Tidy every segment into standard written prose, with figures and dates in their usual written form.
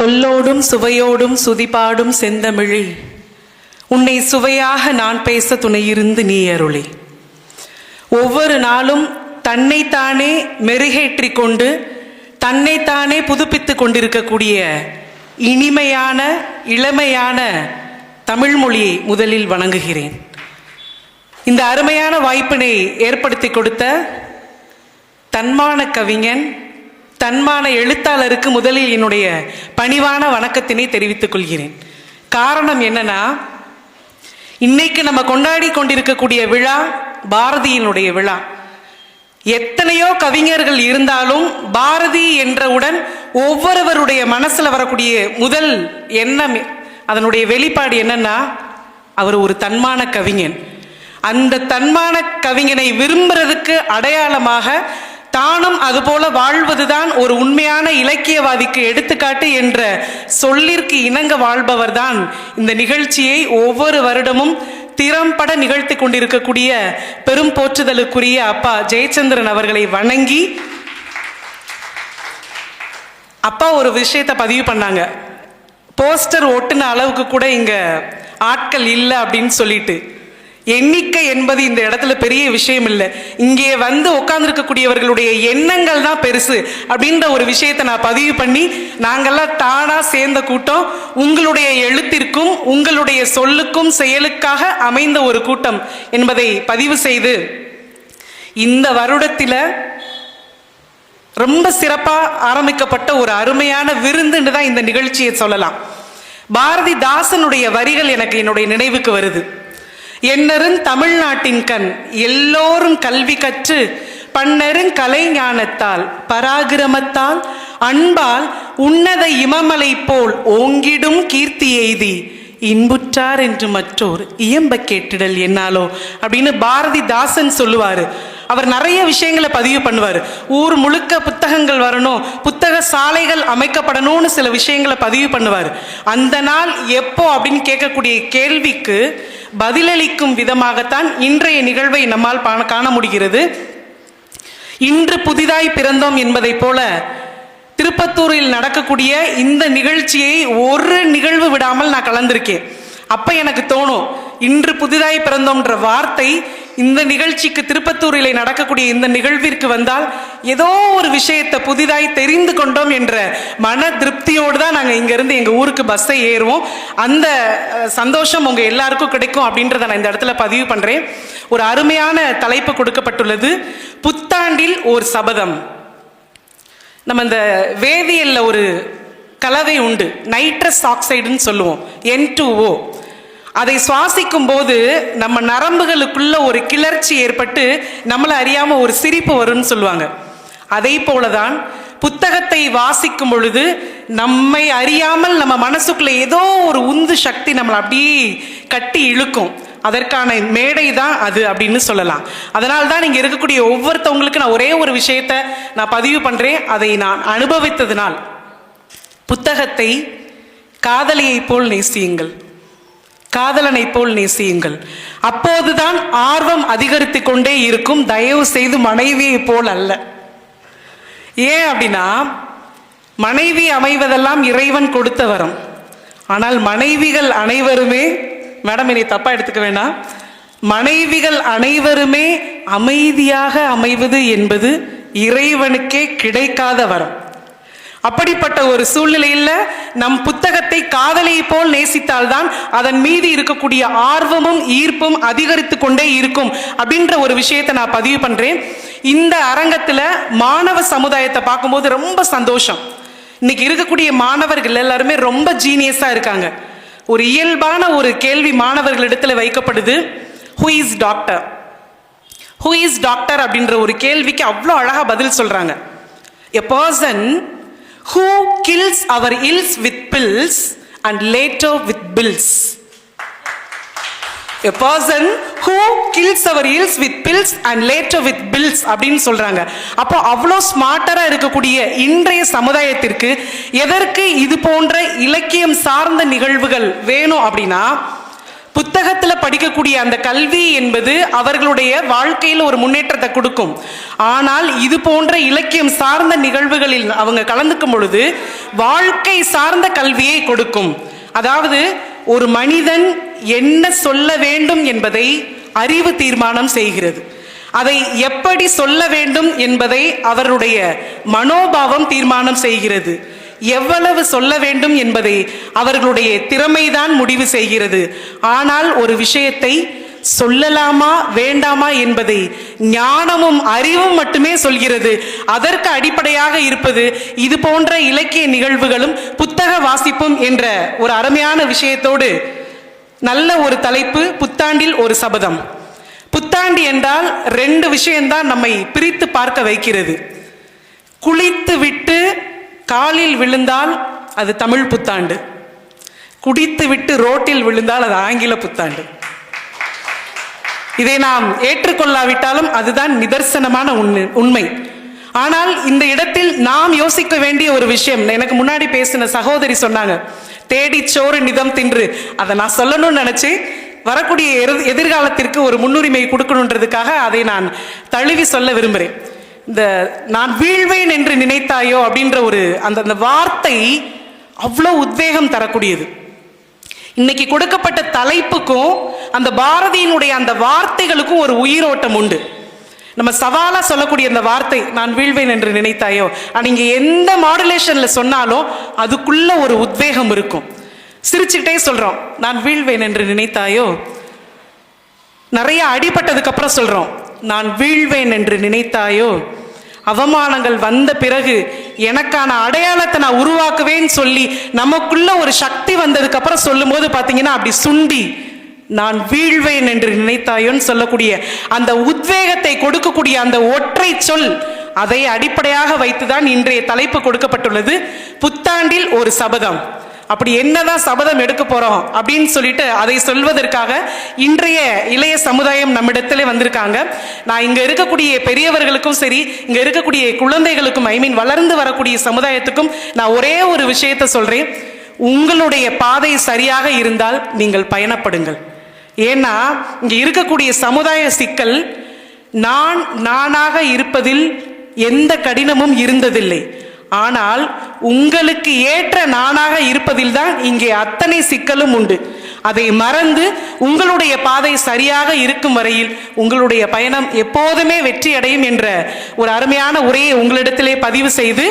சொல்லோடும் சுவையோடும் சுதிபாடும் செந்தமிழே, உன்னை சுவையாக நான் பேச துணையிருந்து நீ அருளே. ஒவ்வொரு நாளும் தன்னைத்தானே மெருகேற்றி கொண்டு தன்னைத்தானே புதுப்பித்து கொண்டிருக்கக்கூடிய இனிமையான இளமையான தமிழ் மொழியை முதலில் வணங்குகிறேன். இந்த அருமையான வாய்ப்பினை ஏற்படுத்தி கொடுத்த தன்மான கவிஞன், தன்மான எழுத்தாளருக்கு முதலில் என்னுடைய பணிவான வணக்கத்தினை தெரிவித்துக் கொள்கிறேன். காரணம் என்னன்னா, இன்னைக்கு நம்ம கொண்டாடி கொண்டிருக்கக்கூடிய விழா பாரதியினுடைய விழா. எத்தனையோ கவிஞர்கள் இருந்தாலும் பாரதி என்றவுடன் ஒவ்வொருவருடைய மனசுல வரக்கூடிய முதல் எண்ணம், அதனுடைய வெளிப்பாடு என்னன்னா, அவர் ஒரு தன்மான கவிஞன். அந்த தன்மான கவிஞனை விரும்புறதுக்கு அடையாளமாக தானும் அதுபோல வாழ்வதுதான் ஒரு உண்மையான இலக்கியவாதிக்கு எடுத்துக்காட்டு என்ற சொல்லிற்கு இணங்க வாழ்பவர் தான் இந்த நிகழ்ச்சியை ஒவ்வொரு வருடமும் திறம்பட நிகழ்த்தி கொண்டிருக்கக்கூடிய பெரும் போற்றுதலுக்குரிய அப்பா ஜெயச்சந்திரன் அவர்களை வணங்கி, அப்பா ஒரு விஷயத்தை பதிவு பண்ணாங்க. போஸ்டர் ஒட்டுன அளவுக்கு கூட இங்க ஆட்கள் இல்லை அப்படின்னு சொல்லிட்டு. எண்ணிக்கை என்பது இந்த இடத்துல பெரிய விஷயம் இல்லை, இங்கே வந்து உட்கார்ந்துருக்கக்கூடியவர்களுடைய எண்ணங்கள் தான் பெருசு அப்படின்ற ஒரு விஷயத்தை நான் பதிவு பண்ணி, நாங்கள்லாம் தானா சேர்ந்த கூட்டம், உங்களுடைய எழுத்திற்கும் உங்களுடைய சொல்லுக்கும் செயலுக்காக அமைந்த ஒரு கூட்டம் என்பதை பதிவு செய்து, இந்த வருடத்தில் ரொம்ப சிறப்பாக ஆரம்பிக்கப்பட்ட ஒரு அருமையான விருந்துன்னு தான் இந்த நிகழ்ச்சியை சொல்லலாம். பாரதிதாசனுடைய வரிகள் எனக்கு என்னுடைய நினைவுக்கு வருது. என்னருங் தமிழ்நாட்டின் கண் எல்லோரும் கல்வி கற்று பன்னருங் கலை ஞானத்தால் பராக்கிரமத்தால் அன்பால் உன்னத இமமலை போல் ஓங்கிடும் கீர்த்தி எய்தி இன்புற்றார் என்று மற்றோர் இயம்ப கேட்டிடல் என்னாலோ அப்படின்னு பாரதிதாசன் சொல்லுவாரு. அவர் நிறைய விஷயங்களை பதிவு பண்ணுவார். ஊர் முழுக்க புத்தகங்கள் வரணும், புத்தக சாலைகள் அமைக்கப்படணும்னு சில விஷயங்களை பதிவு பண்ணுவார். அந்த நாள் எப்போ அப்படின்னு கேட்கக்கூடிய கேள்விக்கு பதிலளிக்கும் விதமாகத்தான் இன்றைய நிகழ்வை நம்மால் காண முடிகிறது. இன்று புதிதாய் பிறந்தோம் என்பதை போல திருப்பத்தூரில் நடக்கக்கூடிய இந்த நிகழ்ச்சியை ஒரு நிகழ்வு விடாமல் நான் கலந்திருக்கேன். அப்ப எனக்கு தோணும், இன்று புதிதாய் பிறந்தோம்ன்ற வார்த்தை இந்த நிகழ்ச்சிக்கு, திருப்பத்தூரில் நடக்கக்கூடிய இந்த நிகழ்விற்கு வந்தால் ஏதோ ஒரு விஷயத்தை புதிதாய் தெரிந்து கொண்டோம் என்ற மன திருப்தியோடு தான் நாங்கள் இங்கேருந்து எங்கள் ஊருக்கு பஸ்ஸை ஏறுவோம். அந்த சந்தோஷம் உங்கள் எல்லாருக்கும் கிடைக்கும் அப்படின்றத நான் இந்த இடத்துல பதிவு பண்ணுறேன். ஒரு அருமையான தலைப்பு கொடுக்கப்பட்டுள்ளது, புத்தாண்டில் ஒரு சபதம். நம்ம இந்த வேதியியல்ல ஒரு கலவை உண்டு, நைட்ரஸ் ஆக்சைடுன்னு சொல்லுவோம், N2O. அதை சுவாசிக்கும் போது நம்ம நரம்புகளுக்குள்ள ஒரு கிளர்ச்சி ஏற்பட்டு நம்மளை அறியாம ஒரு சிரிப்பு வரும்னு சொல்லுவாங்க. அதே போலதான் புத்தகத்தை வாசிக்கும் பொழுது நம்மை அறியாமல் நம்ம மனசுக்குள்ள ஏதோ ஒரு உந்து சக்தி நம்மளை அப்படியே கட்டி இழுக்கும். அதற்கான மேடை தான் அது அப்படின்னு சொல்லலாம். அதனால தான் இங்கே இருக்கக்கூடிய ஒவ்வொருத்தவங்களுக்கு நான் ஒரே ஒரு விஷயத்தை நான் பதிவு பண்றேன். அதை நான் அனுபவித்ததினால், புத்தகத்தை காதலியை போல் நேசியுங்கள், காதலனை போல் நேசியுங்கள். அப்போதுதான் ஆர்வம் அதிகரித்து கொண்டே இருக்கும். தயவு செய்து மனைவியை போல் அல்ல. ஏன் அப்படின்னா, மனைவி அமைவதெல்லாம் இறைவன் கொடுத்த வரம். ஆனால் மனைவிகள் அனைவருமே, மேடம் என்னை தப்பா எடுத்துக்க வேண்டாம், மனைவிகள் அனைவருமே அமைதியாக அமைவது என்பது இறைவனுக்கே கிடைக்காத வரம். அப்படிப்பட்ட ஒரு சூழ்நிலையில் நம் புத்தகத்தை காதலியை போல் நேசித்தால்தான் அதன் மீது இருக்கக்கூடிய ஆர்வமும் ஈர்ப்பும் அதிகரித்து கொண்டே இருக்கும் அப்படின்ற ஒரு விஷயத்தை நான் பதிவு பண்றேன். இந்த அரங்கத்தில் மாணவ சமுதாயத்தை பார்க்கும்போது ரொம்ப சந்தோஷம். இன்னைக்கு இருக்கக்கூடிய மாணவர்கள் எல்லாருமே ரொம்ப ஜீனியஸா இருக்காங்க. ஒரு இயல்பான ஒரு கேள்வி மாணவர்களிடத்துல வைக்கப்படுது, who is doctor, who is doctor அப்படின்ற ஒரு கேள்விக்கு அவ்வளோ அழகா பதில் சொல்றாங்க. A person who kills our ills with pills and later with bills. A person who kills our ills with pills and later with bills அப்படின்னு சொல்றாங்க. அப்போ அவ்வளோ ஸ்மார்ட்டரா இருக்கக்கூடிய இன்றைய சமுதாயத்திற்கு எதற்கு இது போன்ற இலக்கியம் சார்ந்த நிகழ்வுகள் வேணும் அப்படின்னா, புத்தகத்துல படிக்கக்கூடிய அந்த கல்வி என்பது அவர்களுடைய வாழ்க்கையில் ஒரு முன்னேற்றத்தை கொடுக்கும். ஆனால் இது போன்ற இலக்கியம் சார்ந்த நிகழ்வுகளில் அவங்க கலந்துக்கும் பொழுது வாழ்க்கை சார்ந்த கல்வியை கொடுக்கும். அதாவது ஒரு மனிதன் என்ன சொல்ல வேண்டும் என்பதை அறிவு தீர்மானம் செய்கிறது. அதை எப்படி சொல்ல வேண்டும் என்பதை அவருடைய மனோபாவம் தீர்மானம் செய்கிறது. எவ்வளவு சொல்ல வேண்டும் என்பதை அவர்களுடைய திறமைதான் முடிவு செய்கிறது. ஆனால் ஒரு விஷயத்தை சொல்லலாமா வேண்டாமா என்பதை ஞானமும் அறிவும் மட்டுமே சொல்கிறது. அதற்கு அடிப்படையாக இருப்பது இது போன்ற இலக்கிய நிகழ்வுகளும் புத்தக வாசிப்பும் என்ற ஒரு அருமையான விஷயத்தோடு நல்ல ஒரு தலைப்பு, புத்தாண்டில் ஒரு சபதம். புத்தாண்டு என்றால் 2 விஷயம்தான் நம்மை பிரித்து பார்க்க வைக்கிறது. குளித்து விட்டு காலில் விழுந்தால் அது தமிழ் புத்தாண்டு, குடித்து விட்டு ரோட்டில் விழுந்தால் அது ஆங்கில புத்தாண்டு. இதை நாம் ஏற்றுக்கொள்ளாவிட்டாலும் அதுதான் நிதர்சனமான உண்மை. ஆனால் இந்த இடத்தில் நாம் யோசிக்க வேண்டிய ஒரு விஷயம், எனக்கு முன்னாடி பேசின சகோதரி சொன்னாங்க, தேடி சோறு நிதம் தின்று. அதை நான் சொல்லணும்னு நினைச்சு வரக்கூடிய எதிர்காலத்திற்கு ஒரு முன்னுரிமை கொடுக்கணுன்றதுக்காக அதை நான் தழுவி சொல்ல விரும்புகிறேன். இந்த நான் வீழ்வேன் என்று நினைத்தாயோ அப்படின்ற ஒரு அந்த வார்த்தை அவ்வளோ உத்வேகம் தரக்கூடியது. இன்னைக்கு கொடுக்கப்பட்ட தலைப்புக்கும் அந்த பாரதியினுடைய அந்த வார்த்தைகளுக்கும் ஒரு உயிரோட்டம் உண்டு. நம்ம சவாலா சொல்லக்கூடிய அந்த வார்த்தை நான் வீழ்வேன் என்று நினைத்தாயோ, நீங்க எந்த மாடுலேஷன்ல சொன்னாலும் அதுக்குள்ள ஒரு உத்வேகம் இருக்கும். சிரிச்சுக்கிட்டே சொல்றோம் நான் வீழ்வேன் என்று நினைத்தாயோ. நிறைய அடிபட்டதுக்கு அப்புறம் சொல்றோம் நான் வீழ்வேன் என்று நினைத்தாயோ. அவமானங்கள் வந்த பிறகு எனக்கான அடையாளத்தை நான் உருவாக்குவேன்னு சொல்லி நமக்குள்ள ஒரு சக்தி வந்ததுக்கு அப்புறம் சொல்லும் போது பாத்தீங்கன்னா அப்படி சுண்டி நான் வீழ்வேன் என்று நினைத்தாயோன்னு சொல்லக்கூடிய அந்த உத்வேகத்தை கொடுக்கக்கூடிய அந்த ஒற்றை சொல், அதை அடிப்படையாக வைத்துதான் இன்றைய தலைப்பு கொடுக்கப்பட்டுள்ளது, புத்தாண்டில் ஒரு சபதம். அப்படி என்னதான் சபதம் எடுக்க போறோம் அப்படின்னு சொல்லிட்டு அதை சொல்வதற்காக இன்றைய இளைய சமுதாயம் நம்மிடத்திலே வந்திருக்காங்க. நான் இங்க இருக்கக்கூடிய பெரியவர்களுக்கும் சரி, இங்க இருக்கக்கூடிய குழந்தைகளுக்கும், வளர்ந்து வரக்கூடிய சமுதாயத்துக்கும் நான் ஒரே ஒரு விஷயத்தை சொல்றேன், உங்களுடைய பாதை சரியாக இருந்தால் நீங்கள் பயணப்படுங்கள். ஏன்னா இங்க இருக்கக்கூடிய சமுதாய சிக்கல், நானாக இருப்பதில் எந்த கடினமும் இருந்ததில்லை, ஆனால் உங்களுக்கு ஏற்ற நானாக இருப்பதில் தான் இங்கே அத்தனை சிக்கலும் உண்டு. அதை மறந்து உங்களுடைய பாதை சரியாக இருக்கும் வரையில் உங்களுடைய பயணம் எப்போதுமே வெற்றி அடையும் என்ற ஒரு அருமையான உரையை உங்களிடத்திலே பதிவு செய்து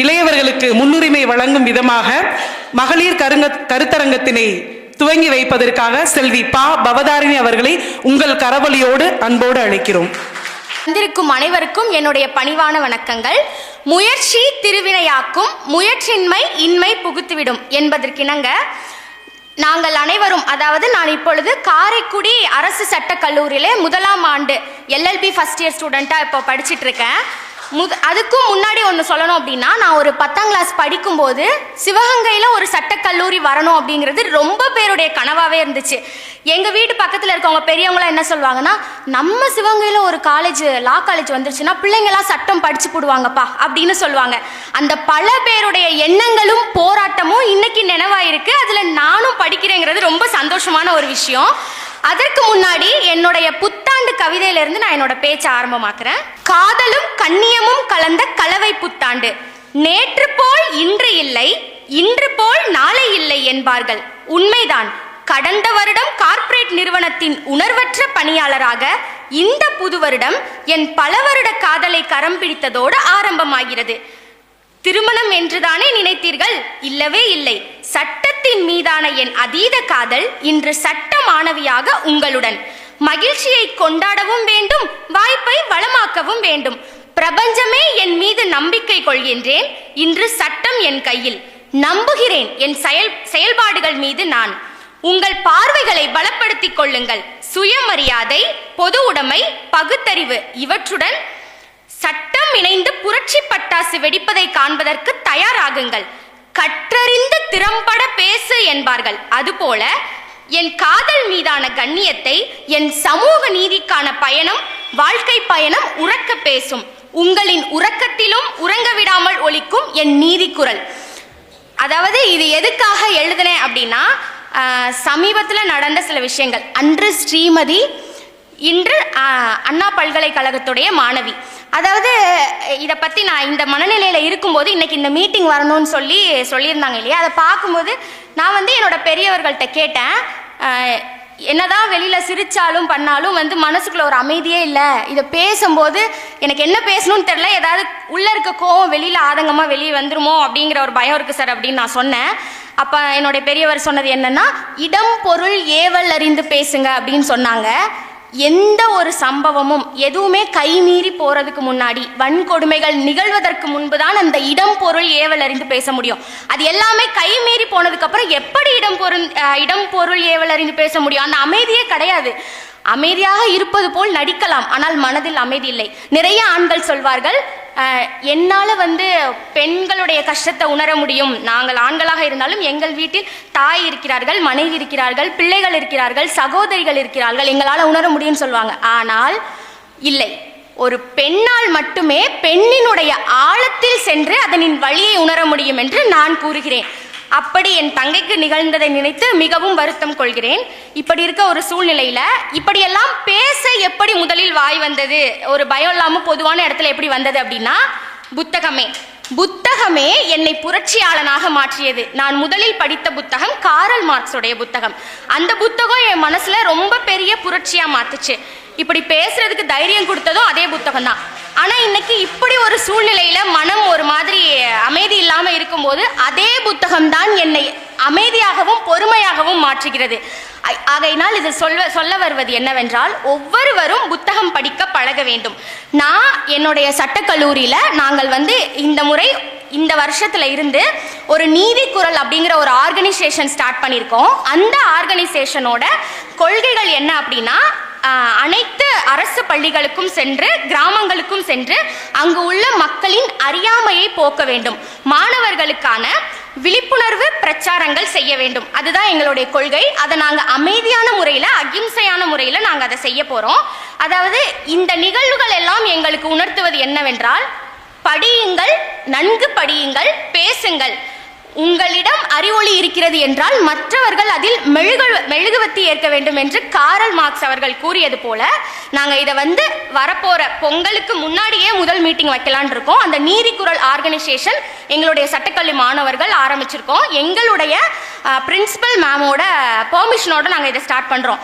இளையவர்களுக்கு முன்னுரிமை வழங்கும் விதமாக மகளிர் கருத்தரங்கத்தினை துவங்கி வைப்பதற்காக செல்வி பா பவதாரிணி அவர்களை உங்கள் கரவொலியோடு அன்போடு அழைக்கிறோம். வந்திருக்கும் அனைவருக்கும் என்னுடைய பணிவான வணக்கங்கள். முயற்சி திருவினையாக்கும், முயற்சின்மை இன்மை புகுத்துவிடும் என்பதற்கிணங்க நாங்கள் அனைவரும், அதாவது நான் இப்பொழுது காரைக்குடி அரசு சட்டக் கல்லூரியிலே 1ஆம் ஆண்டு LLB ஃபர்ஸ்ட் இயர் ஸ்டூடெண்ட்டாக இப்போ படிச்சுட்டு இருக்கேன். அதுக்கும் முன்னாடி ஒன்று சொல்லணும் அப்படின்னா, நான் ஒரு 10ஆம் கிளாஸ் படிக்கும்போது சிவகங்கையில் ஒரு சட்டக்கல்லூரி வரணும் அப்படிங்கிறது ரொம்ப பேருடைய கனவாகவே இருந்துச்சு. எங்கள் வீட்டு பக்கத்தில் இருக்கவங்க பெரியவங்களாம் என்ன சொல்லுவாங்கன்னா, நம்ம சிவகங்கையில் ஒரு லா காலேஜ் வந்துருச்சுன்னா பிள்ளைங்களாம் சட்டம் படிச்சு போடுவாங்கப்பா அப்படின்னு சொல்லுவாங்க. அந்த பல பேருடைய எண்ணங்களும் போராட்டமும் இன்னைக்கு நினைவாயிருக்கு. அதில் நானும் படிக்கிறேங்கிறது ரொம்ப சந்தோஷமான ஒரு விஷயம். அதற்கு முன்னாடி என்னுடைய புத்தாண்டு கவிதையிலிருந்து நான் என்னோட பேச்ச ஆரம்பமாக்குறேன். காதலும் கண்ணியமும் கலந்த கலவை புத்தாண்டு, நேற்று போல் இன்று இல்லை, இன்று போல் நாளை இல்லை என்பார்கள். உண்மைதான். கடந்த வருடம் கார்ப்பரேட் நிறுவனத்தின் உணர்வற்ற பணியாளராக இந்த புது வருடம் என் பல வருட காதலை கரம் பிடித்ததோடு ஆரம்பமாகிறது. திருமணம் என்றுதானே நினைத்தீர்கள்? இல்லவே இல்லை. சட்டத்தின் மீதான என் அதீத காதல் இன்று சட்ட மாணவியாக உங்களுடன். மகிழ்ச்சியை கொண்டாடவும் வேண்டும், வாய்ப்பை வளமாக்கவும் வேண்டும். பிரபஞ்சமே என் மீது நம்பிக்கை கொள்கின்றேன். இன்று சட்டம் என் கையில். நம்புகிறேன் என் செயல்பாடுகள் மீது நான். உங்கள் பார்வைகளை பலப்படுத்திக் கொள்ளுங்கள். சுயமரியாதை, பொது உடைமை, பகுத்தறிவு இவற்றுடன் சட்டம் இணைந்து புரட்சி பட்டாசு வெடிப்பதை காண்பதற்கு தயாராகுங்கள். கற்றறிந்து திறம்பட பேசு என்பார்கள். அதுபோல என் காதல் மீதான கண்ணியத்தை, என் சமூக நீதிக்கான பயணம், வாழ்க்கை பயணம் உறக்க பேசும். உங்களின் உறக்கத்திலும் உறங்க விடாமல் ஒலிக்கும் என் நீதி குரல். அதாவது இது எதுக்காக எழுதினேன் அப்படின்னா, சமீபத்தில் நடந்த சில விஷயங்கள். அன்று ஸ்ரீமதி, இன்று அண்ணா பல்கலைக்கழகத்துடைய மாணவி. அதாவது இதை பற்றி நான் இந்த மனநிலையில் இருக்கும்போது இன்றைக்கி இந்த மீட்டிங் வரணும்னு சொல்லியிருந்தாங்க இல்லையா, அதை பார்க்கும்போது நான் வந்து என்னோட பெரியவர்கள்ட்ட கேட்டேன், என்னதான் வெளியில் சிரித்தாலும் பண்ணாலும் வந்து மனசுக்குள்ள ஒரு அமைதியே இல்லை. இதை பேசும்போது எனக்கு என்ன பேசணும்னு தெரில, ஏதாவது உள்ளே இருக்க கோவம் வெளியில் ஆதங்கமாக வெளியே வந்துருமோ அப்படிங்கிற ஒரு பயம் இருக்குது சார் அப்படின்னு நான் சொன்னேன். அப்போ என்னுடைய பெரியவர் சொன்னது என்னன்னா, இடம் பொருள் ஏவல் அறிந்து பேசுங்க அப்படின்னு சொன்னாங்க. எந்த ஒரு சம்பவமும் எதுவுமே கைமீறி போறதுக்கு முன்னாடி, வன்கொடுமைகள் நிகழ்வதற்கு முன்பு தான் அந்த இடம் பொருள் ஏவல் அறிந்து பேச முடியும். அது எல்லாமே கைமீறி போனதுக்கு அப்புறம் எப்படி இடம் பொருள் ஏவல் அறிந்து பேச முடியும்? அந்த அமைதியே கிடையாது. அமைதியாக இருப்பது போல் நடிக்கலாம், ஆனால் மனதில் அமைதி இல்லை. நிறைய ஆண்கள் சொல்வார்கள், என்னால் வந்து பெண்களுடைய கஷ்டத்தை உணர முடியும். நாங்கள் ஆண்களாக இருந்தாலும் எங்கள் வீட்டில் தாய் இருக்கிறார்கள், மனைவி இருக்கிறார்கள், பிள்ளைகள் இருக்கிறார்கள், சகோதரிகள் இருக்கிறார்கள், எங்களால் உணர முடியும்னு சொல்லுவாங்க. ஆனால் இல்லை, ஒரு பெண்ணால் மட்டுமே பெண்ணினுடைய ஆழத்தில் சென்று அதனின் வழியை உணர முடியும் என்று நான் கூறுகிறேன். அப்படி என் தங்கைக்கு நிகழ்ந்ததை நினைத்து மிகவும் வருத்தம் கொள்கிறேன். இப்படி இருக்க ஒரு சூழ்நிலையில இப்படியெல்லாம் பேச எப்படி முதலில் வாய் வந்தது, ஒரு பயம் இல்லாமல் பொதுவான இடத்துல எப்படி வந்தது அப்படின்னா, புத்தகமே என்னை புரட்சியாளனாக மாற்றியது. நான் முதலில் படித்த புத்தகம் காரல் மார்க்ஸுடைய புத்தகம். அந்த புத்தகம் என் மனசுல ரொம்ப பெரிய புரட்சியா மாத்துச்சு. இப்படி பேசுறதுக்கு தைரியம் கொடுத்ததும் அதே புத்தகம் தான். ஆனா இன்னைக்கு இப்படி ஒரு சூழ்நிலையில மனம் ஒரு மாதிரி அமைதி இல்லாம இருக்கும்போது அதே புத்தகம் தான் என்னை அமைதியாகவும் பொறுமையாகவும் மாற்றுகிறது. ஆகையினால் இது சொல்ல வருவது என்னவென்றால், ஒவ்வொருவரும் புத்தகம் படிக்க பழக வேண்டும். நான் என்னுடைய சட்டக்கல்லூரியில நாங்கள் வந்து இந்த வருஷத்துல இருந்து ஒரு நீதி குரல் அப்படிங்கிற ஒரு ஆர்கனைசேஷன் ஸ்டார்ட் பண்ணியிருக்கோம். அந்த ஆர்கனைசேஷனோட கொள்கைகள் என்ன அப்படின்னா, அனைத்து அரசு பள்ளிகளுக்கும் சென்று கிராமங்களுக்கும் சென்று அங்கு உள்ள மக்களின் அறியாமையை போக்க வேண்டும், மாணவர்களுக்கான விழிப்புணர்வு பிரச்சாரங்கள் செய்ய வேண்டும். அதுதான் எங்களுடைய கொள்கை. அதை நாங்கள் அமைதியான முறையில், அகிம்சையான முறையில் நாங்கள் அதை செய்ய போகிறோம். அதாவது இந்த நிகழ்வுகள் எல்லாம் எங்களுக்கு உணர்த்துவது என்னவென்றால், படியுங்கள், நன்கு படியுங்கள், பேசுங்கள். உங்களிடம் அறிவொளி இருக்கிறது என்றால் மற்றவர்கள் அதில் மெழுகுவத்தி ஏற்க வேண்டும் என்று காரல் மார்க்ஸ் அவர்கள் கூறியது போல, நாங்கள் இதை வந்து வரப்போற பொங்கலுக்கு முன்னாடியே முதல் மீட்டிங் வைக்கலான் இருக்கோம். அந்த நீதி குரல் ஆர்கனைசேஷன் எங்களுடைய சட்டக்கல்லூரி மாணவர்கள் ஆரம்பிச்சிருக்கோம். எங்களுடைய பிரின்சிபல் மேமோட பெர்மிஷனோட நாங்கள் இதை ஸ்டார்ட் பண்ணுறோம்.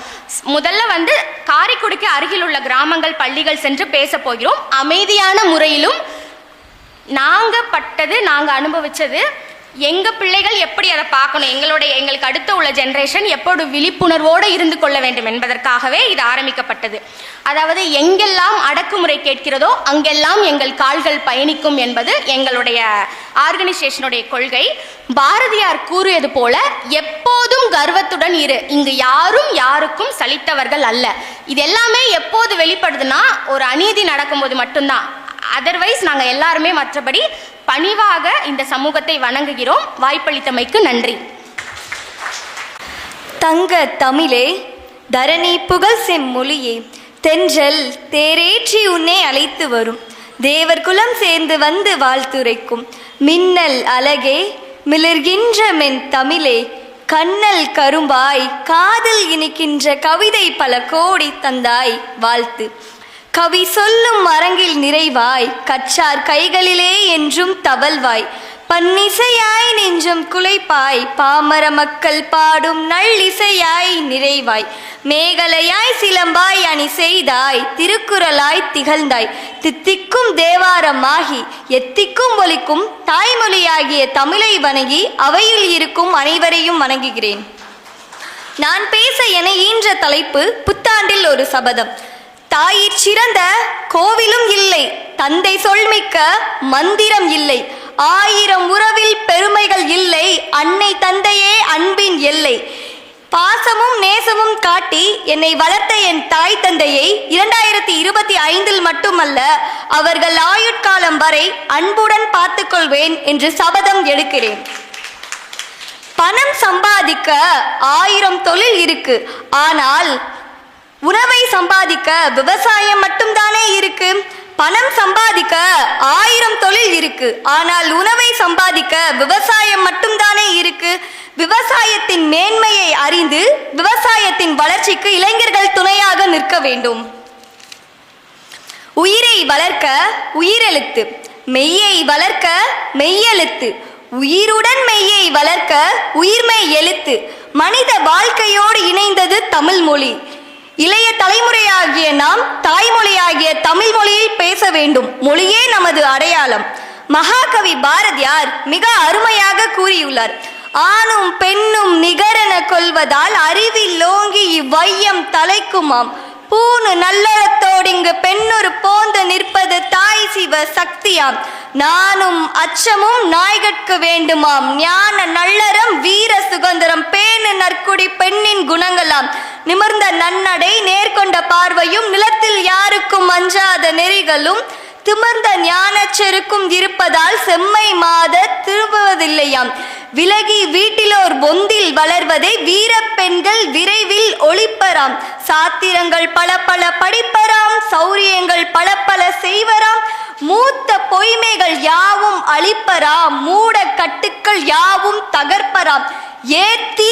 முதல்ல வந்து காரைக்குடிக்கு அருகில் உள்ள கிராமங்கள், பள்ளிகள் சென்று பேச போகிறோம். அமைதியான முறையிலும் நாங்கள் அனுபவிச்சது, எங்கள் பிள்ளைகள் எப்படி அதை பார்க்கணும், எங்களுக்கு அடுத்த உள்ள ஜென்ரேஷன் எப்போது விழிப்புணர்வோடு இருந்து கொள்ள வேண்டும் என்பதற்காகவே இது ஆரம்பிக்கப்பட்டது. அதாவது எங்கெல்லாம் அடக்குமுறை கேட்கிறதோ அங்கெல்லாம் எங்கள் கால்கள் பயணிக்கும் என்பது எங்களுடைய ஆர்கனைசேஷனுடைய கொள்கை. பாரதியார் கூறியது போல, எப்போதும் கர்வத்துடன் இரு, இங்கு யாரும் யாருக்கும் சலித்தவர்கள் அல்ல. இது எல்லாமே எப்போது வெளிப்படுதுன்னா, ஒரு அநீதி நடக்கும்போது மட்டும்தான். அதர்வைஸ் நாங்கள் எல்லாருமே மற்றபடி பணிவாக இந்த சமூகத்தை வணங்குகிறோம். வாய்ப்பளித்தமைக்கு நன்றி. தங்க தமிழே, தரணி புகழ் செம்மொழியே, தென்றல் தேரேற்றி உன்னை அழைத்து வரும், தேவர் குலம் சேர்ந்து வந்து வாழ்த்துரைக்கும் மின்னல் அழகே, மிளர்கின்ற மென் தமிழே, கண்ணல் கரும்பாய் காதல் இனிக்கின்ற கவிதை பல கோடி தந்தாய் வாழ்த்து. கவி சொல்லும் அரங்கில் நிறைவாய், கற்றார் கைகளிலே என்றும் தவழ்வாய், பன்னிசையாய் நெஞ்சும் குலைப்பாய், பாமர மக்கள் பாடும் நல்லிசையாய் நிறைவாய், மேகலையாய் சிலம்பாய் அணி செய்தாய், திருக்குறளாய் திகழ்ந்தாய், தித்திக்கும் தேவாரமாகி எத்திக்கும் ஒலிக்கும் தாய்மொழியாகிய தமிழை வணங்கி அவையில் இருக்கும் அனைவரையும் வணங்குகிறேன். நான் பேச என ஈன்ற தலைப்பு, புத்தாண்டில் ஒரு சபதம். தாயிற் சிறந்த கோவிலும் இல்லை, தந்தை சொல்மிக்க மந்திரம் இல்லை, ஆயிரம் உறவில் பெருமைகள் இல்லை, அன்னை தந்தையே அன்பின் எல்லை. பாசமும் நேசமும் காட்டி என்னை வளர்த்த என் தாய் தந்தையை 2025 மட்டுமல்ல, அவர்கள் ஆயுட்காலம் வரை அன்புடன் பார்த்துக்கொள்வேன் என்று சபதம் எடுக்கிறேன். பணம் சம்பாதிக்க 1000 தொழில் இருக்கு, ஆனால் உணவை சம்பாதிக்க விவசாயம் மட்டும்தானே இருக்கு. பணம் சம்பாதிக்க 1000 தொழில் இருக்கு, ஆனால் உணவை சம்பாதிக்க விவசாயம் மட்டும்தானே இருக்கு. விவசாயத்தின் மேன்மையை அறிந்து விவசாயத்தின் வளர்ச்சிக்கு இளைஞர்கள் துணையாக நிற்க வேண்டும். உயிரை வளர்க்க உயிரெழுத்து, மெய்யை வளர்க்க மெய்யெழுத்து, உயிருடன் மெய்யை வளர்க்க உயிர்மெய் எழுத்து. மனித வாழ்க்கையோடு இணைந்தது தமிழ் மொழி. இளைய தலைமுறையாகிய நாம் தாய்மொழியாகிய தமிழ் மொழியில் பேச வேண்டும். மொழியே நமது அடையாளம். மகாகவி பாரதியார் மிக அருமையாக கூறியுள்ளார். ஆணும் பெண்ணும் நிகரென கொள்வதால் அறிவில் ஓங்கி இவ்வையம் தலைக்குமாம். பூணு நல்லறத்தோடிங்கு பெண்ணொரு போந்து நிற்பது தாய் சிவ சக்தியாம். நானும் அச்சமும் நாய்கட்கு வேண்டுமாம். ஞான நல்லறம் வீர சுதந்திரம் பேணு நற்குடி பெண்ணின் குணங்களாம். நிமிர்ந்த நன்னடை நேர்கொண்ட பார்வையும் நிலத்தில் யாருக்கும் அஞ்சாத நெறிகளும் திமிர்ந்த ஞான செருக்கும் இருப்பதால் செம்மை மாத திரும்புவதில்லையாம். விலகி வீட்டிலோர் பொந்தில் வளர்வதை வீர பெண்கள் விரைவில் ஒளிப்பராம். சாத்திரங்கள் பல பல படிப்பராம், சௌரியங்கள் பல பல செய்வராம். மூத்த பொய்மைகள் யாவும் அழிப்பராம், மூட கட்டுக்கள் யாவும் தகர்ப்பராம். ஏத்தி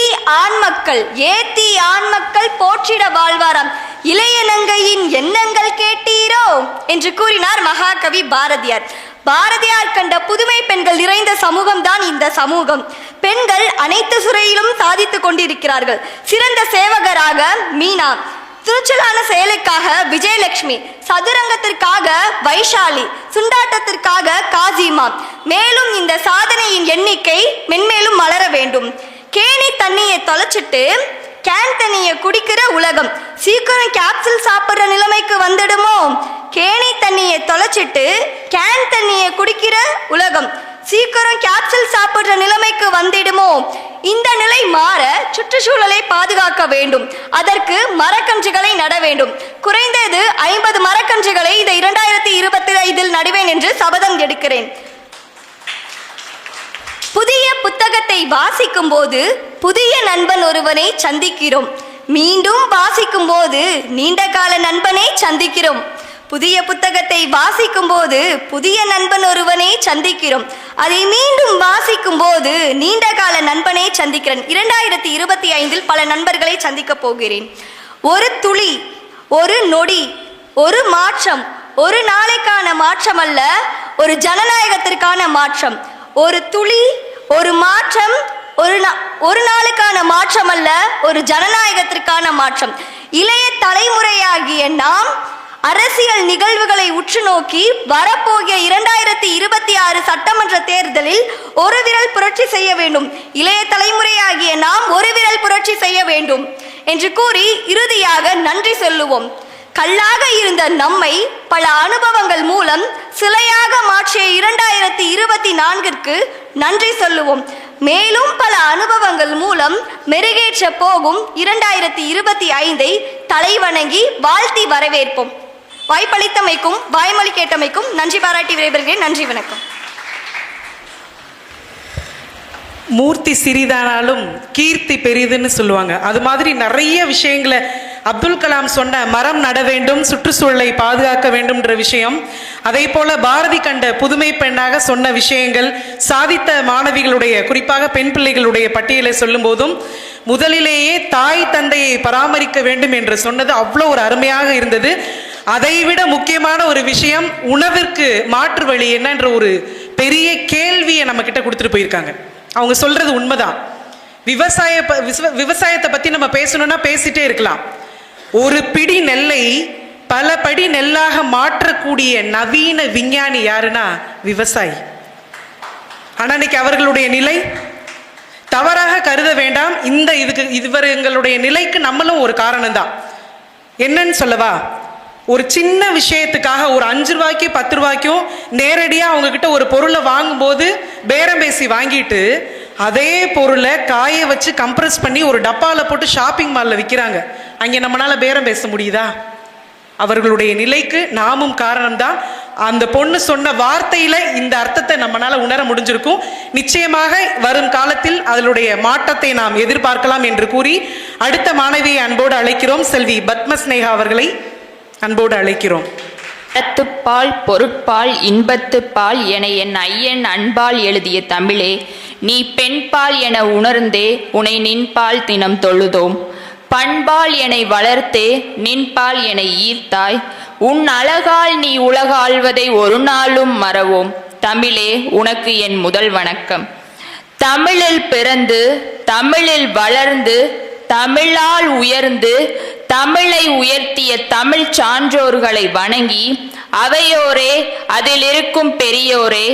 ஆண்மக்கள் போற்றிட வாழ்வாராம். இளையநங்கையின் எண்ணங்கள் கேட்டீரோ என்று கூறினார் மகாகவி பாரதியார். பாரதியார் கண்ட புதுமை பெண்கள் நிறைந்த சமூகம் தான் இந்த சமூகம். பெண்கள் அனைத்து துறையிலும் சாதித்துக் கொண்டிருக்கிறார்கள். சிறந்த சேவகராக மீனா, துணிச்சலான செயலுக்காக விஜயலட்சுமி, சதுரங்கத்திற்காக வைஷாலி, சுண்டாட்டத்திற்காக காசிமா. மேலும் இந்த சாதனையின் எண்ணிக்கை மென்மேலும் மலர வேண்டும். கேணி தண்ணியை தொலைச்சிட்டு கேன் தண்ணியை குடிக்கிற உலகம் சீக்கிரம் கேப்சூல் சாப்பிட்ற நிலைமைக்கு வந்துடுமோ? கேணி தண்ணியை தொலைச்சிட்டு கேன் தண்ணியை குடிக்கிற உலகம் சீக்கிரம் கேப்சூல் சாப்பிட்ற நிலைமைக்கு வந்துடுமோ? இந்த நிலை மாற சுற்றுச்சூழலை பாதுகாக்க வேண்டும். அதற்கு மரக்கன்றுகளை நட வேண்டும். குறைந்தது 50 மரக்கன்றுகளை இந்த 2025 நடுவேன் என்று சபதம் எடுக்கிறேன். புதிய புத்தகத்தை வாசிக்கும் போது புதிய நண்பன் ஒருவனை சந்திக்கிறோம். மீண்டும் வாசிக்கும் போது நீண்ட கால நண்பனை சந்திக்கிறோம். புதிய புத்தகத்தை வாசிக்கும் போது புதிய நண்பன் ஒருவனை சந்திக்கிறோம். அதை மீண்டும் வாசிக்கும் போது நீண்ட கால நண்பனை சந்திக்கிறேன். 2025 பல நண்பர்களை சந்திக்க போகிறேன். ஒரு துளி, ஒரு நொடி, ஒரு மாற்றம் ஒரு நாளைக்கான மாற்றம் அல்ல, ஒரு ஜனநாயகத்திற்கான மாற்றம். ஒரு துளி, ஒரு மாற்றம் ஒரு நாளுக்கான மாற்றம் அல்ல, ஒரு ஜனநாயகத்திற்கான மாற்றம். இளைய தலைமுறையாகிய நாம் அரசியல் நிகழ்வுகளை உற்று நோக்கி வரப்போகிய 2026 சட்டமன்ற தேர்தலில் ஒரு விரல் புரட்சி செய்ய வேண்டும். இளைய தலைமுறையாகிய நாம் ஒரு விரல் புரட்சி செய்ய வேண்டும் என்று கூறி இறுதியாக நன்றி சொல்லுவோம். கல்லாக இருந்த நம்மை பல அனுபவங்கள் மூலம் சிலையாக மாற்றிய 2024ற்கு நன்றி சொல்லுவோம். மேலும் பல அனுபவங்கள் மூலம் மெருகேற்ற போகும் 2025 தலைவணங்கி வாழ்த்தி வரவேற்போம். வாய்ப்பளித்தமைக்கும் வாய்மொழி கேட்டமைக்கும் நன்றி பாராட்டி விரைபெறுகிறேன். நன்றி, வணக்கம். மூர்த்தி சிறிதானாலும் கீர்த்தி பெரிதுன்னு சொல்லுவாங்க. அது மாதிரி நிறைய விஷயங்களை அப்துல் கலாம் சொன்ன மரம் நட வேண்டும், சுற்றுச்சூழலை பாதுகாக்க வேண்டும்ன்ற விஷயம், அதே போல பாரதி கண்ட புதுமை பெண்ணாக சொன்ன விஷயங்கள், சாதித்த மாணவிகளுடைய குறிப்பாக பெண் பிள்ளைகளுடைய பட்டியலை சொல்லும் போதும் முதலிலேயே தாய் தந்தையை பராமரிக்க வேண்டும் என்று சொன்னது அவ்வளோ ஒரு அருமையாக இருந்தது. அதைவிட முக்கியமான ஒரு விஷயம், உணவிற்கு மாற்று வழி என்னன்ற ஒரு பெரிய கேள்வியை நம்ம கிட்ட கொடுத்துட்டு போயிருக்காங்க. அவங்க சொல்றது உண்மைதான். விவசாயத்தை பத்தி நம்ம பேசணும்னா பேசிட்டே இருக்கலாம். ஒரு பிடி நெல்லை பல படி நெல்லாக மாற்றக்கூடிய நவீன விஞ்ஞானி யாருன்னா விவசாயி. ஆனா இன்னைக்கு அவர்களுடைய நிலை தவறாக கருத வேண்டாம். இவர்களுடைய நிலைக்கு நம்மளும் ஒரு காரணம் தான். என்னன்னு சொல்லவா? ஒரு சின்ன விஷயத்துக்காக ஒரு 5 ரூபாய்க்கு 10 ரூபாய்க்கும் நேரடியாக அவங்க கிட்ட ஒரு பொருளை வாங்கும்போது பேரம் பேசி வாங்கிட்டு அதே பொருளை காய வச்சு கம்ப்ரஸ் பண்ணி ஒரு டப்பாவில் போட்டு ஷாப்பிங் மாலில் விற்கிறாங்க. அங்கே நம்மளால பேரம் பேச முடியுதா? அவர்களுடைய நிலைக்கு நாமும் காரணம்தான். அந்த பொண்ணு சொன்ன வார்த்தையில இந்த அர்த்தத்தை நம்மளால உணர முடிஞ்சிருக்கும். நிச்சயமாக வரும் காலத்தில் அதனுடைய மாற்றத்தை நாம் எதிர்பார்க்கலாம் என்று கூறி அடுத்த மாணவியை அன்போடு அழைக்கிறோம். செல்வி பத்மஸ்னேகா அவர்களை அன்போடு அழைக்கிறோம். அறத்துப்பால் பொருட்பால் இன்பத்துப்பால் என என் ஐயன் அன்பால் எழுதிய தமிழே, நீ பெண்பால் என உணர்ந்தே உனை நின்பால் தினம் தொழுதோம். பண்பால் என்னை வளர்த்தே நின்பால் என்னை ஈர்த்தாய். உன் அழகால் நீ உலகாள்வதை ஒரு நாளும் மறவோம். தமிழே உனக்கு என் முதல் வணக்கம். தமிழில் பிறந்து தமிழில் வளர்ந்து தமிழால் உயர்ந்து தமிழை உயர்த்திய தமிழ் சான்றோர்களை வணங்கி, அவையோரே அதில் இருக்கும் பெரியோரே,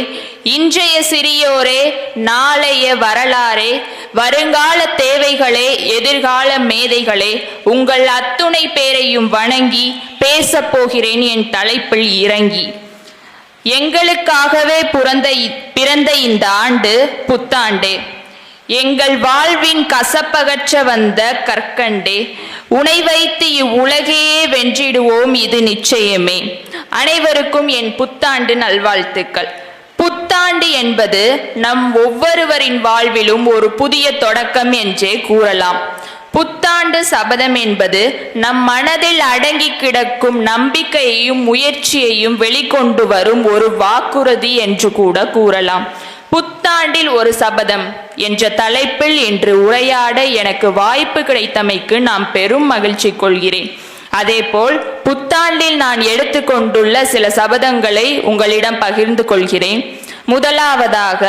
இன்றைய சிறியோரே, நாளைய வரலாறே, வருங்கால தேவைகளே, எதிர்கால மேதைகளே, உங்கள் அத்துணை பேரையும் வணங்கி பேசப் போகிறேன் என் தலைப்பில் இறங்கி. எங்களுக்காகவே பிறந்த இந்த ஆண்டு புத்தாண்டே, எங்கள் வாழ்வின் கசப்பகற்ற வந்த கற்கண்டே, உனை வைத்து இவ்வுலகையே வென்றிடுவோம் இது நிச்சயமே. அனைவருக்கும் என் புத்தாண்டு நல்வாழ்த்துக்கள். புத்தாண்டு என்பது நம் ஒவ்வொருவரின் வாழ்விலும் ஒரு புதிய தொடக்கம் என்றே கூறலாம். புத்தாண்டு சபதம் என்பது நம் மனதில் அடங்கி கிடக்கும் நம்பிக்கையையும் முயற்சியையும் வெளிக்கொண்டு வரும் ஒரு வாக்குறுதி என்று கூட கூறலாம். புத்தாண்டில் ஒரு சபதம் என்ற தலைப்பில் இன்று உரையாட எனக்கு வாய்ப்பு கிடைத்தமைக்கு நான் பெரும் மகிழ்ச்சி கொள்கிறேன். அதேபோல் புத்தாண்டில் நான் எடுத்துக்கொண்டுள்ள சில சபதங்களை உங்களிடம் பகிர்ந்து கொள்கிறேன். முதலாவதாக,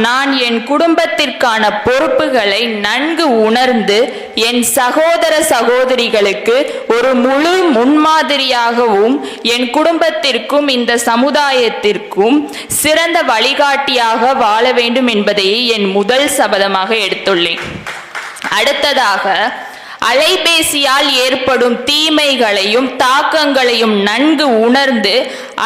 நான் என் குடும்பத்திற்கான பொறுப்புகளை நன்கு உணர்ந்து என் சகோதர சகோதரிகளுக்கு ஒரு முழு முன்மாதிரியாகவும் என் குடும்பத்திற்கும் இந்த சமுதாயத்திற்கும் சிறந்த வழிகாட்டியாக வாழ வேண்டும் என்பதையே என் முதல் சபதமாக எடுத்துள்ளேன். அடுத்ததாக, அலைபேசியால் ஏற்படும் தீமைகளையும் தாக்கங்களையும் நன்கு உணர்ந்து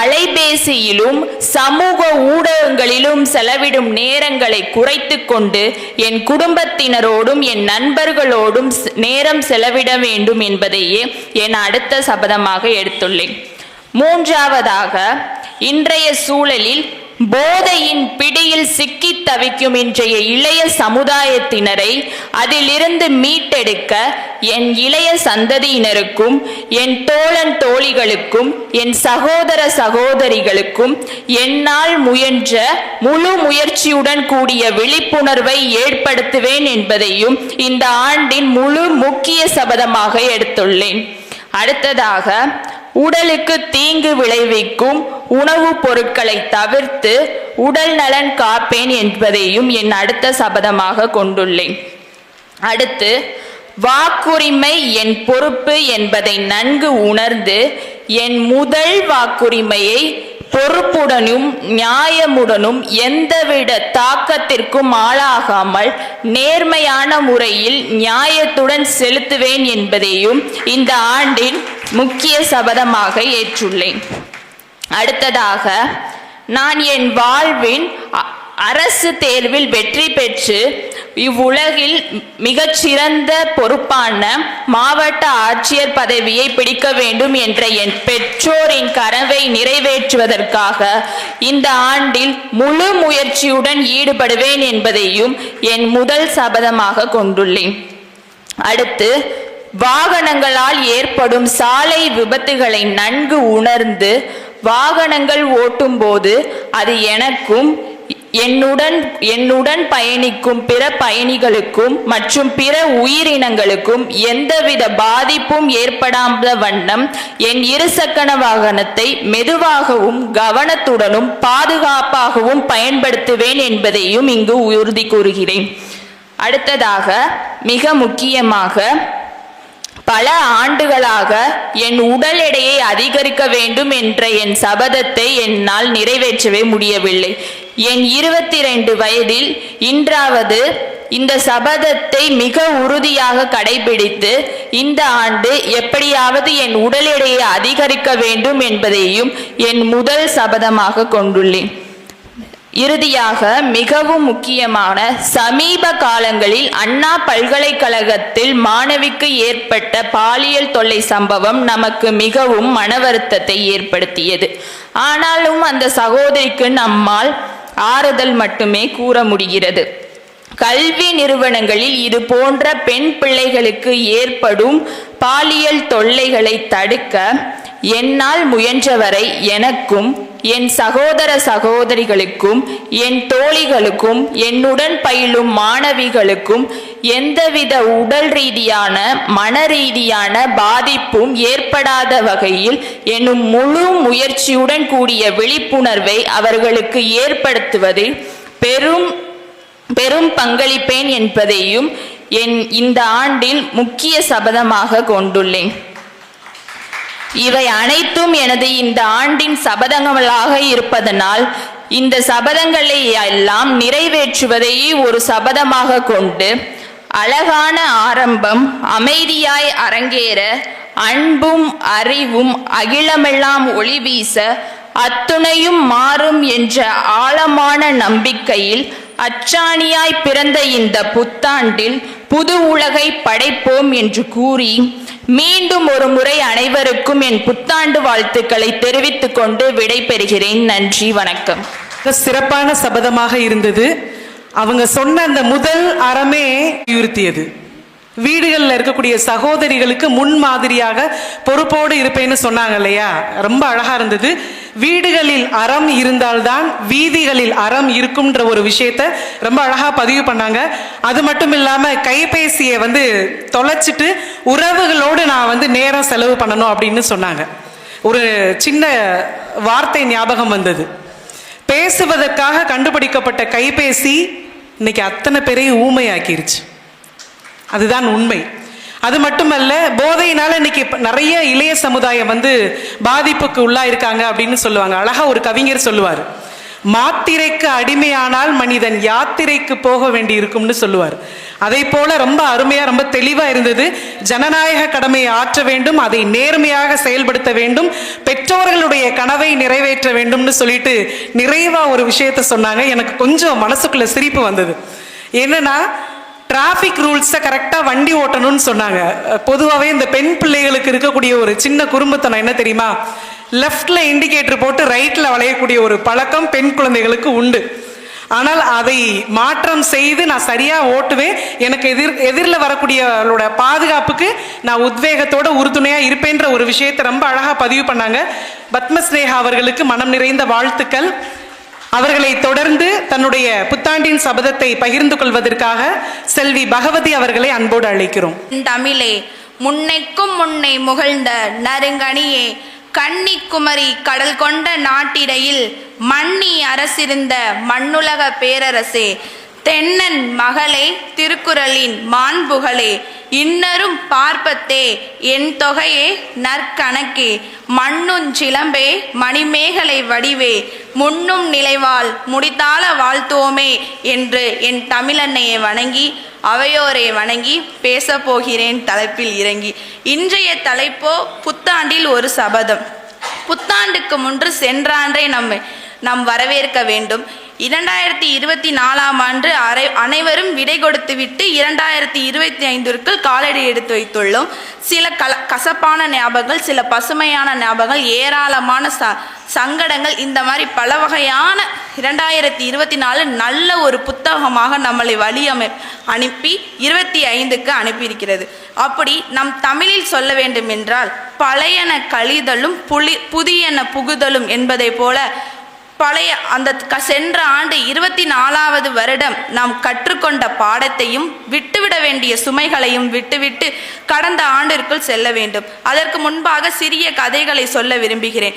அலைபேசியிலும் சமூக ஊடகங்களிலும் செலவிடும் நேரங்களை குறைத்து கொண்டு என் குடும்பத்தினரோடும் என் நண்பர்களோடும் நேரம் செலவிட வேண்டும் என்பதையே என் அடுத்த சபதமாக எடுத்துள்ளேன். மூன்றாவதாக, இன்றைய சூழலில் போதையின் பிடியில் சிக்கி தவிக்கும் இன்றைய இளைய சமுதாயத்தினரை அதிலிருந்து மீட்டெடுக்க என் இளைய சந்ததியினருக்கும் என் தோழன் தோழிகளுக்கும் என் சகோதர சகோதரிகளுக்கும் என்னால் முயன்ற முழு முயற்சியுடன் கூடிய விழிப்புணர்வை ஏற்படுத்துவேன் என்பதையும் இந்த ஆண்டின் முழு முக்கிய சபதமாக எடுத்துள்ளேன். அடுத்ததாக, உடலுக்கு தீங்கு விளைவிக்கும் உணவுப் பொருட்களை தவிர்த்து உடல் நலன் காப்பேன் என்பதையும் என் அடுத்த சபதமாக கொண்டுள்ளேன். அடுத்து, வாக்குரிமை என் பொறுப்பு என்பதை நன்கு உணர்ந்து என் முதல் வாக்குரிமையை பொறுப்புடனும் நியாயமுடனும் எந்தவித தாக்கத்திற்கும் ஆளாகாமல் நேர்மையான முறையில் நியாயத்துடன் செலுத்துவேன் என்பதையும் இந்த ஆண்டின் முக்கிய சபதமாக ஏற்றுள்ளேன். அடுத்ததாக, நான் என் வாழ்வின் அரசு தேர்வில் வெற்றி பெற்று இவ்வுலகில் மிகச்சிறந்த பொறுப்பான மாவட்ட ஆட்சியர் பதவியை பிடிக்க வேண்டும் என்ற என் பெற்றோரின் கனவை நிறைவேற்றுவதற்காக இந்த ஆண்டில் முழு முயற்சியுடன் ஈடுபடுவேன் என்பதையும் என் முதல் சபதமாக கொண்டுள்ளேன். அடுத்து, வாகனங்களால் ஏற்படும் சாலை விபத்துகளை நன்கு உணர்ந்து வாகனங்கள் ஓட்டும் போது அது எனக்கும் என்னுடன் பயணிக்கும் பிற பயணிகளுக்கும் மற்றும் பிற உயிரினங்களுக்கும் எந்தவித பாதிப்பும் ஏற்படாத வண்ணம் என் இருசக்கர வாகனத்தை மெதுவாகவும் கவனத்துடனும் பாதுகாப்பாகவும் பயன்படுத்துவேன் என்பதையும் இங்கு உறுதி கூறுகிறேன். அடுத்ததாக, மிக முக்கியமாக, பல ஆண்டுகளாக என் உடல் எடையை அதிகரிக்க வேண்டும் என்ற என் சபதத்தை என்னால் நிறைவேற்றவே முடியவில்லை. என் 22 வயதில் இன்றாவது இந்த சபதத்தை மிக உறுதியாக கடைபிடித்து இந்த ஆண்டு எப்படியாவது என் உடல் எடையை அதிகரிக்க வேண்டும் என்பதையும் என் முதல் சபதமாக கொண்டுள்ளேன். இறுதியாக, மிகவும் முக்கியமான, சமீப காலங்களில் அண்ணா பல்கலைக்கழகத்தில் மாணவிக்கு ஏற்பட்ட பாலியல் தொல்லை சம்பவம் நமக்கு மிகவும் மன வருத்தத்தை ஏற்படுத்தியது. ஆனாலும் அந்த சகோதரிக்கு நம்மால் ஆறுதல் மட்டுமே கூற முடிகிறது. கல்வி நிறுவனங்களில் இது போன்ற பெண் பிள்ளைகளுக்கு ஏற்படும் பாலியல் தொல்லைகளை தடுக்க என்னால் முயன்றவரை எனக்கும் என் சகோதர சகோதரிகளுக்கும் என் தோழிகளுக்கும் என்னுடன் பயிலும் மாணவிகளுக்கும் எந்தவித உடல் ரீதியான மன ரீதியான பாதிப்பும் ஏற்படாத வகையில் என்னும் முழு முயற்சியுடன் கூடிய விழிப்புணர்வை அவர்களுக்கு ஏற்படுத்துவதில் பெரும் பங்களிப்பேன் என்பதையும் இந்த ஆண்டில் முக்கிய சபதமாக கொண்டுள்ளேன். இவை அனைத்தும் எனது இந்த ஆண்டின் சபதங்களாக இருப்பதனால் இந்த சபதங்களை எல்லாம் நிறைவேற்றுவதையே ஒரு சபதமாக கொண்டு அழகான ஆரம்பம் அமைதியாய் அரங்கேற அன்பும் அறிவும் அகிலமெல்லாம் ஒளி வீச அத்துணையும் மாறும் என்ற ஆழமான நம்பிக்கையில் அச்சாணியாய் பிறந்த இந்த புத்தாண்டில் புது உலகை படைப்போம் என்று கூறி மீண்டும் ஒரு முறை அனைவருக்கும் என் புத்தாண்டு வாழ்த்துக்களை தெரிவித்துக் கொண்டு விடைபெறுகிறேன். நன்றி, வணக்கம். சிறப்பான சபதமாக இருந்தது. அவங்க சொன்ன அந்த முதல் அறமே வலியுறுத்தியது. வீடுகளில் இருக்கக்கூடிய சகோதரிகளுக்கு முன்மாதிரியாக பொறுப்போடு இருப்பேன்னு சொன்னாங்க இல்லையா, ரொம்ப அழகா இருந்தது. வீடுகளில் அறம் இருந்தால்தான் வீதிகளில் அறம் இருக்கும்ன்ற ஒரு விஷயத்த ரொம்ப அழகா பதிவு பண்ணாங்க. அது மட்டும் இல்லாம கைபேசியை தொலைச்சிட்டு உறவுகளோடு நான் நேரம் செலவு பண்ணணும் அப்படின்னு சொன்னாங்க. ஒரு சின்ன வார்த்தை ஞாபகம் வந்தது. பேசுவதற்காக கண்டுபிடிக்கப்பட்ட கைபேசி இன்னைக்கு அத்தனை பேரையும் ஊமையாக்கிருச்சு. அதுதான் உண்மை. அது மட்டுமல்ல, போதையினால இன்னைக்கு நிறைய இளைய சமுதாயம் பாதிப்புக்கு உள்ளா இருக்காங்க அப்படின்னு சொல்லுவாங்க. அழகா ஒரு கவிஞர் சொல்லுவார், மாத்திரைக்கு அடிமையானால் மனிதன் யாத்திரைக்கு போக வேண்டி இருக்கும்னு சொல்லுவார். அதை போல ரொம்ப அருமையா ரொம்ப தெளிவா இருந்தது. ஜனநாயக கடமையை ஆற்ற வேண்டும், அதை நேர்மையாக செயல்படுத்த வேண்டும், பெற்றோர்களுடைய கனவை நிறைவேற்ற வேண்டும்னு சொல்லிட்டு நிறைவா ஒரு விஷயத்த சொன்னாங்க. எனக்கு கொஞ்சம் மனசுக்குள்ள சிரிப்பு வந்தது. என்னன்னா, டிராஃபிக் ரூல்ஸை கரெக்டாக வண்டி ஓட்டணும்னு சொன்னாங்க. பொதுவாகவே இந்த பெண் பிள்ளைகளுக்கு இருக்கக்கூடிய ஒரு சின்ன குறும்புத்தனம் என்ன தெரியுமா, லெஃப்ட்ல இண்டிகேட்டர் போட்டு ரைட்ல வளையக்கூடிய ஒரு பழக்கம் பெண் குழந்தைகளுக்கு உண்டு. ஆனால் அதை மாற்றம் செய்து நான் சரியா ஓட்டுவேன், எனக்கு எதிரில் வரக்கூடியவர்களோட பாதுகாப்புக்கு நான் உத்வேகத்தோட உறுதுணையா இருப்பேன்ற ஒரு விஷயத்தை ரொம்ப அழகா பதிவு பண்ணாங்க. பத்மஸ்னேகா அவர்களுக்கு மனம் நிறைந்த வாழ்த்துக்கள். அவர்களை தொடர்ந்து தன்னுடைய புத்தாண்டின் சபதத்தை பகிர்ந்து கொள்வதற்காக செல்வி பகவதி அவர்களை அன்போடு அழைக்கிறோம். தமிழே, முன்னைக்கும் முன்னை முகழ்ந்த நறுங்கனியே, கன்னி குமரி கடல் கொண்ட நாட்டிடையில் மன்னி அரசிருந்த மண்ணுலக பேரரசே, தென்னன் மகளே, திருக்குறளின் மாண்புகளே, இன்னரும் பார்ப்பத்தே என் தொகையே நற்கணக்கே, மண்ணுஞ்சிலம்பே மணிமேகலை வடிவே, முன்னும் நிலைவாள் முடித்தாள வாழ்த்துவோமே என்று என் தமிழன்னையை வணங்கி அவையோரை வணங்கி பேச போகிறேன் தலைப்பில் இறங்கி. இன்றைய தலைப்போ புத்தாண்டில் ஒரு சபதம். புத்தாண்டுக்கு முன்று சென்ற ஆண்டை நாம் வரவேற்க வேண்டும். 2024ஆம் ஆண்டு அனைவரும் விடை கொடுத்துவிட்டு 2025ற்குள் காலடி எடுத்து வைத்துள்ளோம். சில கசப்பான ஞாபகங்கள், சில பசுமையான ஞாபகங்கள், ஏராளமான சங்கடங்கள், இந்த மாதிரி பல வகையான 2024 நல்ல ஒரு புத்தகமாக நம்மளை அனுப்பி 25க்கு அனுப்பியிருக்கிறது. அப்படி நம் தமிழில் சொல்ல வேண்டும் என்றால், பழையன கழிதலும் புதியன புகுதலும் என்பதை போல பழைய அந்த சென்ற ஆண்டு 24வது வருடம் நாம் கற்றுக்கொண்ட பாடத்தையும் விட்டுவிட வேண்டிய சுமைகளையும் விட்டுவிட்டு கடந்த ஆண்டிற்குள் செல்ல வேண்டும். அதற்கு முன்பாக சிறிய கதைகளை சொல்ல விரும்புகிறேன்.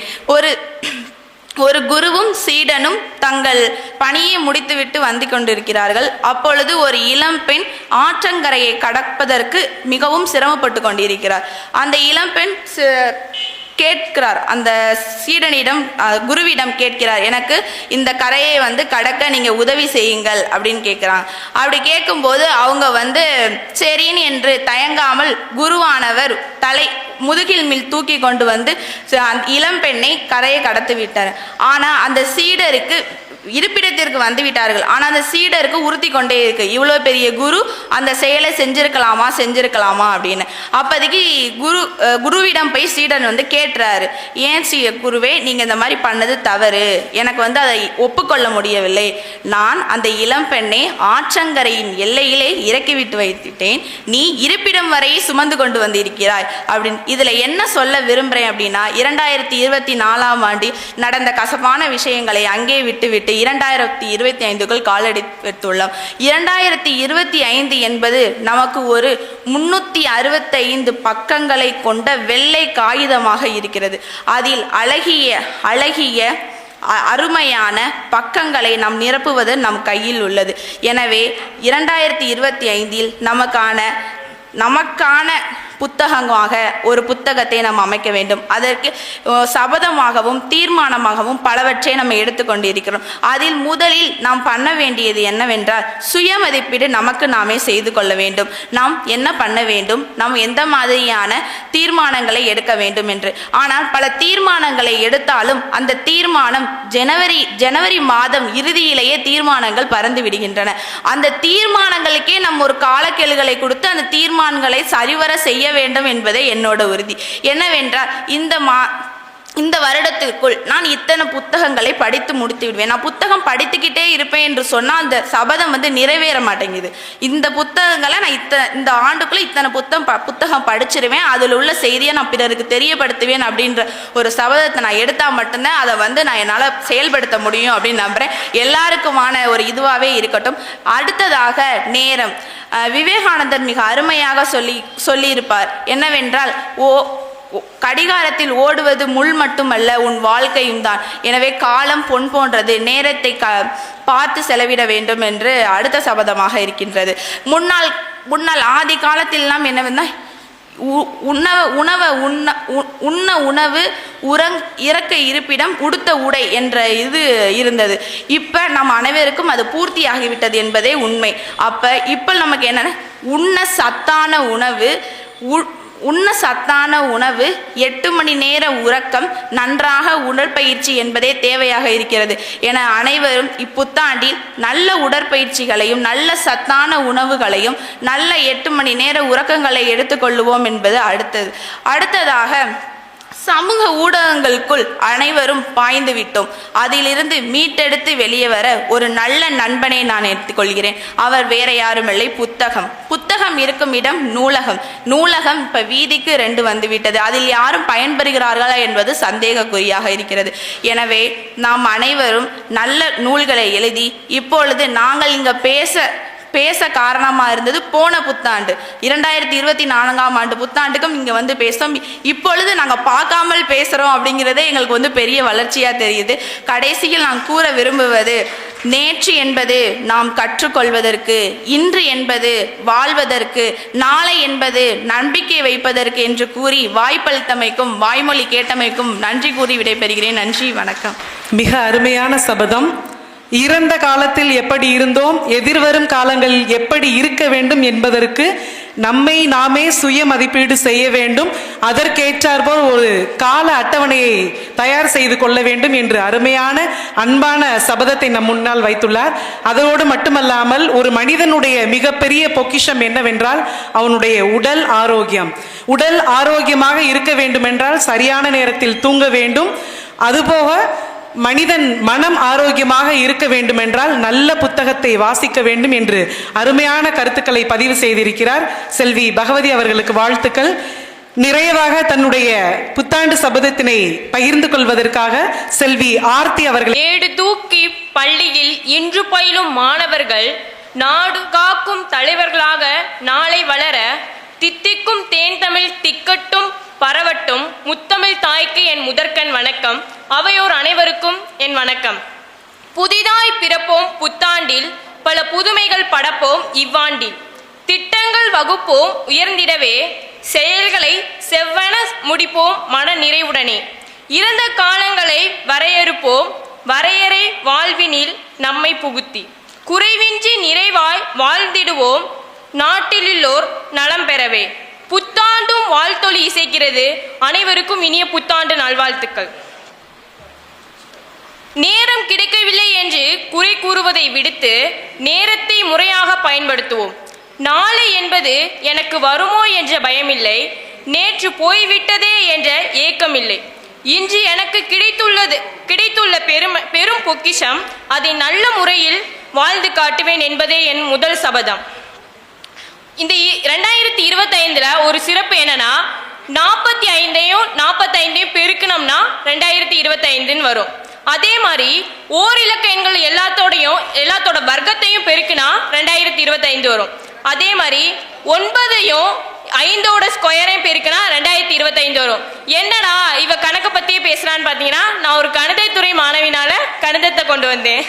ஒரு குருவும் சீடனும் தங்கள் பணியை முடித்துவிட்டு வந்து கொண்டிருக்கிறார்கள். அப்பொழுது ஒரு இளம்பெண் ஆற்றங்கரையை கடப்பதற்கு மிகவும் சிரமப்பட்டு கொண்டிருக்கிறார். அந்த இளம்பெண் கேட்கிறார், அந்த சீடனிடம் குருவிடம் கேட்கிறார், எனக்கு இந்த கரையை கடக்க நீங்க உதவி செய்யுங்கள் அப்படின்னு கேட்கிறாங்க. அப்படி கேட்கும்போது அவங்க சரின்னு என்று தயங்காமல் குருவானவர் முதுகில் மேல் தூக்கி கொண்டு அந்த இளம்பெண்ணை கரையை கடத்தி விட்டார். ஆனா அந்த சீடருக்கு இருப்பிடத்திற்கு வந்து விட்டார்கள். ஆனால் அந்த சீடருக்கு உறுத்தி கொண்டே இருக்கு, இவ்வளோ பெரிய குரு அந்த செயலை செஞ்சிருக்கலாமா அப்படின்னு. அப்போதைக்கு குருவிடம் போய் சீடன் வந்து கேட்டுறாரு, ஏன் குருவே நீங்கள் இந்த மாதிரி பண்ணது தவறு, எனக்கு வந்து அதை ஒப்புக்கொள்ள முடியவில்லை. நான் அந்த இளம் பெண்ணை ஆற்றங்கரையின் எல்லையிலே இறக்கிவிட்டு வைத்துட்டேன், நீ இருப்பிடம் வரை சுமந்து கொண்டு வந்திருக்கிறாய் அப்படின்னு. இதில் என்ன சொல்ல விரும்புகிறேன் அப்படின்னா, 2024ஆம் ஆண்டு நடந்த கசப்பான விஷயங்களை அங்கே விட்டுவிட்டு 2025க்குள் காலடி வைத்துள்ளோம். 2025 என்பது நமக்கு ஒரு 365 பக்கங்களை கொண்ட வெள்ளை காகிதமாக இருக்கிறது. அதில் அழகிய அருமையான பக்கங்களை நாம் நிரப்புவது நம் கையில் உள்ளது. எனவே 2025இல் நமக்கான புத்தகமாக ஒரு புத்தகத்தை நாம் அமைக்க வேண்டும். அதற்கு சபதமாகவும் தீர்மானமாகவும் பலவற்றை நம்ம எடுத்துக்கொண்டிருக்கிறோம். அதில் முதலில் நாம் பண்ண வேண்டியது என்னவென்றால், சுய மதிப்பீடு நமக்கு நாமே செய்து கொள்ள வேண்டும். நாம் என்ன பண்ண வேண்டும், நாம் எந்த மாதிரியான தீர்மானங்களை எடுக்க வேண்டும் என்று. ஆனால் பல தீர்மானங்களை எடுத்தாலும் அந்த தீர்மானம் ஜனவரி மாதம் இறுதியிலேயே தீர்மானங்கள் பறந்து விடுகின்றன. அந்த தீர்மானங்களுக்கே நம்ம ஒரு காலக்கெழுகளை கொடுத்து அந்த தீர்மானங்களை சரிவர செய்ய வேண்டும் என்பதே என்னோட உறுதி. என்னவென்றால், இந்த வருடத்திற்குள் நான் இத்தனை புத்தகங்களை படித்து முடித்து விடுவேன். நான் புத்தகம் படித்துக்கிட்டே இருப்பேன் என்று சொன்னால் அந்த சபதம் வந்து நிறைவேற மாட்டேங்குது. இந்த புத்தகங்களை நான் இந்த ஆண்டுக்குள்ளே இத்தனை புத்தகம் படிச்சிருவேன், அதில் உள்ள செய்தியை நான் பிறருக்கு தெரியப்படுத்துவேன் அப்படின்ற ஒரு சபதத்தை நான் எடுத்தால் மட்டும்தான் அதை வந்து நான் என்னால் செயல்படுத்த முடியும் அப்படின்னு நம்புகிறேன். எல்லாருக்குமான ஒரு இதுவாகவே இருக்கட்டும். அடுத்ததாக நேரம். விவேகானந்தர் மிக அருமையாக சொல்லியிருப்பார் என்னவென்றால், கடிகாரத்தில் ஓடுவது முள் மட்டுமல்ல, உன் வாழ்க்கையும் தான். எனவே காலம் பொன் போன்றது, நேரத்தை பார்த்து செலவிட வேண்டும் என்று அடுத்த சபதமாக இருக்கின்றது. முன்னால் ஆதி காலத்திலாம் என்னவென்றால், உணவு இறக்க இருப்பிடம் உடுத்த உடை என்ற இது இருந்தது. இப்போ நம் அனைவருக்கும் அது பூர்த்தி ஆகிவிட்டது என்பதே உண்மை. இப்போ நமக்கு என்னென்ன, உண்ண சத்தான உணவு 8 மணி நேர உறக்கம், நன்றாக உடற்பயிற்சி என்பதே தேவையாக இருக்கிறது. என அனைவரும் இப்புத்தாண்டில் நல்ல உடற்பயிற்சிகளையும் நல்ல சத்தான உணவுகளையும் நல்ல 8 மணி நேர உறக்கங்களை எடுத்துக்கொள்ளுவோம் என்பது அடுத்ததாக சமூக ஊடகங்களுக்குள் அனைவரும் பாய்ந்து விட்டோம். அதிலிருந்து மீட்டெடுத்து வெளியே வர ஒரு நல்ல நண்பனை நான் எடுத்துக்கொள்கிறேன். அவர் வேற யாருமில்லை, புத்தகம் இருக்கும் இடம் நூலகம் இப்ப வீதிக்கு 2 வந்துவிட்டது. அதில் யாரும் பயன்பெறுகிறார்களா என்பது சந்தேகக்குறியாக இருக்கிறது. எனவே நாம் அனைவரும் நல்ல நூல்களை எழுதி, இப்பொழுது நாங்கள் இங்க பேச காரணமாக இருந்தது போன புத்தாண்டு 2024ஆம் ஆண்டு புத்தாண்டுக்கும் இங்கே வந்து பேசுகிறோம். இப்பொழுது நாங்கள் பார்க்காமல் பேசுகிறோம் அப்படிங்கிறதே எங்களுக்கு வந்து பெரிய வளர்ச்சியாக தெரியுது. கடைசியில் நான் கூற விரும்புவது, நேற்று என்பது நாம் கற்றுக்கொள்வதற்கு, இன்று என்பது வாழ்வதற்கு, நாளை என்பது நம்பிக்கை வைப்பதற்கு என்று கூறி வாய்ப்பளித்தமைக்கும் வாய்மொழி கேட்டமைக்கும் நன்றி கூறி விடைபெறுகிறேன். நன்றி, வணக்கம். மிக அருமையான சபதம். இறந்த காலத்தில் எப்படி இருந்தோம், எதிர்வரும் காலங்களில் எப்படி இருக்க வேண்டும் என்பதற்கு நம்மை நாமே சுய மதிப்பீடு செய்ய வேண்டும். அதற்கேற்றாற்போல் ஒரு கால அட்டவணையை தயார் செய்து கொள்ள வேண்டும் என்று அருமையான அன்பான சபதத்தை நம் முன்னால் வைத்துள்ளார். அதோடு மட்டுமல்லாமல், ஒரு மனிதனுடைய மிகப்பெரிய பொக்கிஷம் என்னவென்றால் அவனுடைய உடல் ஆரோக்கியம். உடல் ஆரோக்கியமாக இருக்க வேண்டும் என்றால் சரியான நேரத்தில் தூங்க வேண்டும். அதுபோக மனிதன் மனம் ஆரோக்கியமாக இருக்க வேண்டும் என்றால் நல்ல புத்தகத்தை வாசிக்க வேண்டும் என்று அருமையான கருத்துக்களை பதிவு செய்திருக்கிறார் செல்வி பகவதி அவர்களுக்கு வாழ்த்துக்கள். நிறைவாக தன்னுடைய புத்தாண்டு சபதத்தினை பகிர்ந்து கொள்வதற்காக செல்வி ஆர்த்தி அவர்கள். ஏடு தூக்கி பள்ளியில் இன்று பயிலும் மாணவர்கள் நாடு காக்கும் தலைவர்களாக நாளை வளர, தித்திக்கும் தேன் தமிழ் திக்கட்டும் பரவட்டும். முத்தமிழ் தாய்க்கு என் முதற்கண் வணக்கம். அவையோர் அனைவருக்கும் என் வணக்கம். புதிதாய் பிறப்போம் புத்தாண்டில், பல புதுமைகள் படப்போம் இவ்வாண்டில். திட்டங்கள் வகுப்போம் உயர்ந்திடவே, செயல்களை செவ்வன முடிப்போம் மன நிறைவுடனே. இறந்த காலங்களை வரையறுப்போம், வரையறை வாழ்வினில் நம்மை புகுத்தி. குறைவின்றி நிறைவாய் வாழ்ந்திடுவோம், நாட்டிலுள்ளோர் நலம் பெறவே. புத்தாண்டும் வாழ்த்தொலி இசைக்கிறது. அனைவருக்கும் இனிய புத்தாண்டு நல்வாழ்த்துக்கள். நேரம் கிடைக்கவில்லை என்று குறை கூறுவதை விடுத்து நேரத்தை முறையாக பயன்படுத்துவோம். நாளை என்பது எனக்கு வருமோ என்ற பயமில்லை, நேற்று போய்விட்டதே என்ற ஏக்கமில்லை. இன்று எனக்கு கிடைத்துள்ள பெரும் பொக்கிஷம், அதை நல்ல முறையில் வாழ்ந்து காட்டுவேன் என்பதே என் முதல் சபதம். இந்த 2025 ஒரு சிறப்பு என்னன்னா 45ஐயும் பெருக்கணும்னா 2025 வரும். அதே மாதிரி ஓரிலக்க எண்கள் எல்லாத்தோட வர்க்கத்தையும் பெருக்கினா 2025 வரும். அதே மாதிரி 9ஐயும் 5ஓட ஸ்கொயரையும் பெருக்கினா 2025 வரும். என்னடா இவ கணக்கை பத்தியே பேசுறான்னு பாத்தீங்கன்னா, நான் ஒரு கணிதத்துறை மாணவினால கணிதத்தை கொண்டு வந்தேன்.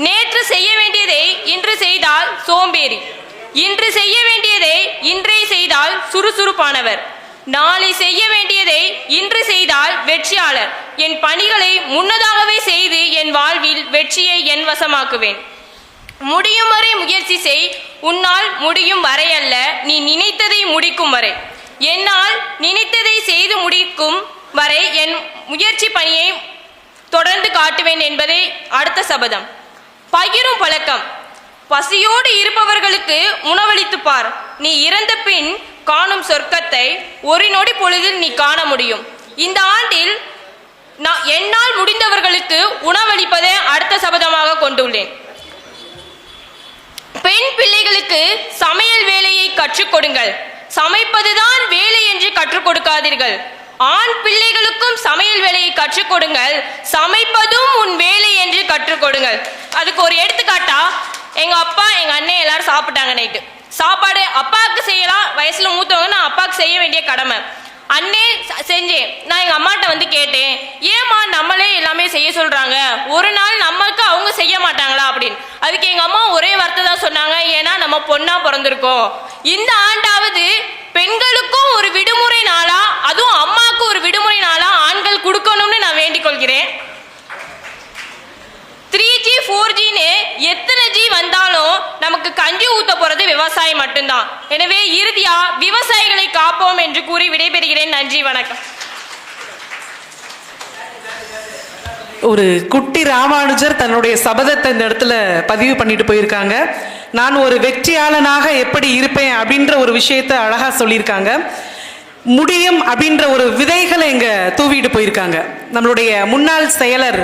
நேற்று செய்ய வேண்டியதை இன்று செய்தால் சோம்பேறி, இன்று செய்ய வேண்டியதை இன்றே செய்தால் சுறுசுறுப்பானவர், நாளை செய்ய வேண்டியதை இன்று செய்தால் வெற்றியாளர். என் பணிகளை முன்னதாகவே செய்து என் வாழ்வில் வெற்றியை என் வசமாக்குவேன். முடியும் வரை முயற்சி செய், உன்னால் முடியும் வரை அல்ல, நீ நினைத்ததை முடிக்கும் வரை. என்னால் நினைத்ததை செய்து முடிக்கும் வரை என் முயற்சி பணியை தொடர்ந்து காட்டுவேன் என்பதே அடுத்த சபதம். பகிரும் பழக்கம். பசியோடு இருப்பவர்களுக்கு உணவளித்து பார், நீ இறந்த பின் காணும் சொர்க்கத்தை ஒரு நொடி பொழுதில் நீ காண முடியும். இந்த ஆண்டில் என்னால் முடிந்தவர்களுக்கு உணவளிப்பதை அடுத்த சபதமாக கொண்டுள்ளேன். பெண் பிள்ளைகளுக்கு சமையல் வேலையை கற்றுக் கொடுங்கள், சமைப்பதுதான் வேலை என்று கற்றுக் கொடுக்காதீர்கள். ஆண் பிள்ளைகளுக்கும் சமையல் வேலையை கற்றுக் கொடுங்கள், சமைப்பதும் உன் வேலை என்று கற்றுக் கொடுங்கள். அதுக்கு ஒரு எடுத்துக்காட்டா, எங்க அப்பா எங்க அண்ணன் எல்லாரும் சாப்பிட்டாங்க. நைட்டு சாப்பாடு அப்பாவுக்கு செய்யலாம், வயசுல மூத்தவங்க, நான் அப்பாவுக்கு செய்ய வேண்டிய கடமை. அண்ணே செஞ்சேன். நான் எங்க அம்மாட்ட வந்து கேட்டேன், ஏமா நம்மளே எல்லாமே செய்ய சொல்றாங்க, ஒரு நாள் நமக்கு அவங்க செய்ய மாட்டாங்களா அப்படின்னு. அதுக்கு எங்க அம்மா ஒரே வார்த்தை தான் சொன்னாங்க, ஏன்னா நம்ம பொண்ணா பிறந்திருக்கோம். இந்த ஆண்டாவது பெண்களுக்கும் ஒரு விடுமுறை நாளா, அதுவும் அம்மாவுக்கு ஒரு விடுமுறை நாளா ஆண்கள் கொடுக்கணும்னு நான் வேண்டிக் கொள்கிறேன். 3G 4Gன்னு எத்தனை G வந்தாலும் நமக்கு கஞ்சி ஊத்த போறது விவசாயம் மட்டும்தான். எனவே இறுதியா விவசாயிகளை காப்போம் என்று கூறி விடைபெறுகிறேன். நன்றி, வணக்கம். ஒரு குட்டி ராமானுஜர் தன்னுடைய சபதத்தை இந்த இடத்துல பதிவு பண்ணிட்டு போயிருக்காங்க. நான் ஒரு வெற்றியாளனாக எப்படி இருப்பேன் அப்படின்ற ஒரு விஷயத்தை அழகா சொல்லியிருக்காங்க. முடியும் அப்படின்ற ஒரு விதைகளை இங்க தூவிட்டு போயிருக்காங்க. நம்மளுடைய முன்னாள் செயலர்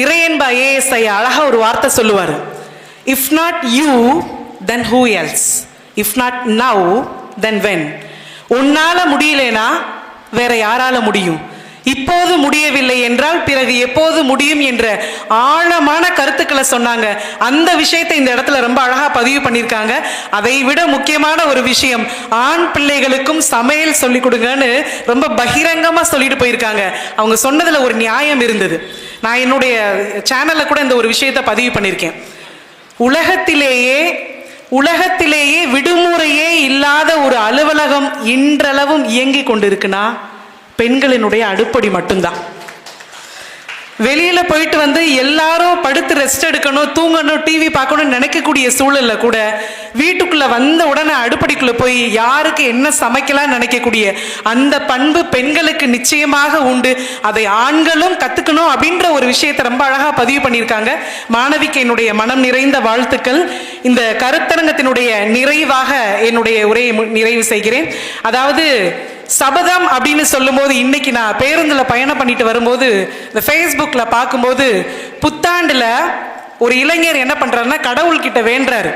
இறையன்பா ASI அழகா ஒரு வார்த்தை சொல்லுவார், if not you then who else, if not now then when. உன்னால முடியலனா வேற யாரால முடியும், இப்போது முடியவில்லை என்றால் பிறகு எப்போது முடியும் என்ற ஆழமான கருத்துக்களை சொன்னாங்க. அந்த விஷயத்தை இந்த இடத்துல ரொம்ப அழகா பதிவு பண்ணியிருக்காங்க. அதை விட முக்கியமான ஒரு விஷயம், ஆண் பிள்ளைகளுக்கும் சமையல் சொல்லிக் கொடுங்கன்னு ரொம்ப பகிரங்கமா சொல்லிட்டு போயிருக்காங்க. அவங்க சொன்னதுல ஒரு நியாயம் இருந்தது. நான் என்னுடைய சேனல்ல கூட இந்த ஒரு விஷயத்தை பதிவு பண்ணியிருக்கேன். உலகத்திலேயே விடுமுறையே இல்லாத ஒரு அலுவலகம் இன்றளவும் இயங்கி கொண்டிருக்குன்னா பெண்களினுடைய அடுப்படி மட்டும்தான். வெளியில போயிட்டு வந்து எல்லாரும் படுத்து ரெஸ்ட் எடுக்கணும், தூங்கணும், டிவி பார்க்கணும்னு நினைக்கக்கூடிய சூழல்ல கூட வீட்டுக்குள்ள வந்த உடனே அடுப்படிக்குள்ள போய் யாருக்கு என்ன சமைக்கலாம்னு நினைக்கக்கூடிய அந்த பண்பு பெண்களுக்கு நிச்சயமாக உண்டு. அதை ஆண்களும் கத்துக்கணும் அப்படின்ற ஒரு விஷயத்தை ரொம்ப அழகா பதிவு பண்ணியிருக்காங்க. மாணவிக்கு என்னுடைய மனம் நிறைந்த வாழ்த்துக்கள். இந்த கருத்தரங்கத்தினுடைய நிறைவாக என்னுடைய உரையை நிறைவு செய்கிறேன். அதாவது சபதம் அப்படின்னு சொல்லும் போது, இன்னைக்கு நான் பேருந்துல பயணம் பண்ணிட்டு வரும்போது இந்த ஃபேஸ்புக்ல பார்க்கும்போது, புத்தாண்டுல ஒரு இளைஞர் என்ன பண்றாருன்னா கடவுள்கிட்ட வேண்டுறாரு,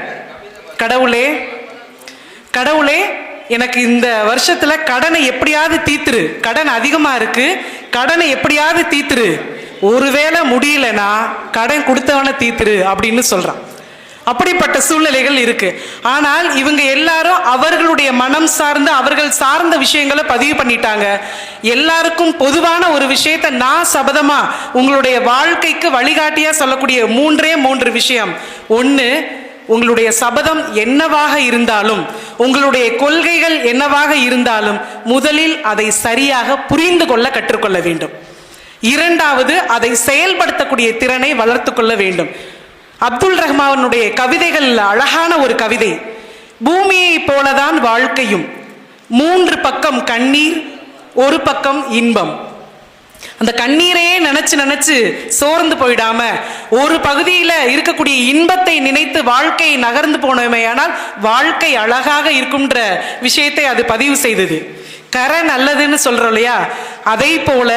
கடவுளே எனக்கு இந்த வருஷத்துல கடனை எப்படியாவது தீத்துரு, கடன் அதிகமா இருக்கு, கடனை எப்படியாவது தீத்துரு, ஒருவேளை முடியலன்னா கடன் கொடுத்தவன தீத்துரு அப்படின்னு சொல்றான். அப்படிப்பட்ட சூழ்நிலைகள் இருக்கு. ஆனால் இவங்க எல்லாரும் அவர்களுடைய மனம் சார்ந்த அவர்கள் சார்ந்த விஷயங்களை பதிவு பண்ணிட்டாங்க. எல்லாருக்கும் பொதுவான ஒரு விஷயத்தை நான் சபதமா உங்களுடைய வாழ்க்கைக்கு வழிகாட்டியா சொல்லக்கூடிய 3 விஷயம். ஒன்று, உங்களுடைய சபதம் என்னவாக இருந்தாலும், உங்களுடைய கொள்கைகள் என்னவாக இருந்தாலும் முதலில் அதை சரியாக புரிந்து கொள்ள கற்றுக்கொள்ள வேண்டும். இரண்டாவது, அதை செயல்படுத்தக்கூடிய திறனை வளர்த்து கொள்ள வேண்டும். அப்துல் ரஹ்மானுடைய கவிதைகள் அழகான ஒரு கவிதை, பூமியை போலதான் வாழ்க்கையும், 3 பக்கம் கண்ணீர், ஒரு பக்கம் இன்பம். அந்த கண்ணீரையே நினைச்சு நினைச்சு சோர்ந்து போயிடாம ஒரு பகுதியில இருக்கக்கூடிய இன்பத்தை நினைத்து வாழ்க்கை நகர்ந்து போனோமேயானால் வாழ்க்கை அழகாக இருக்கும்ன்ற விஷயத்தை அது பதிவு செய்தது. கரை நல்லதுன்னு சொல்றோம் இல்லையா, அதை போல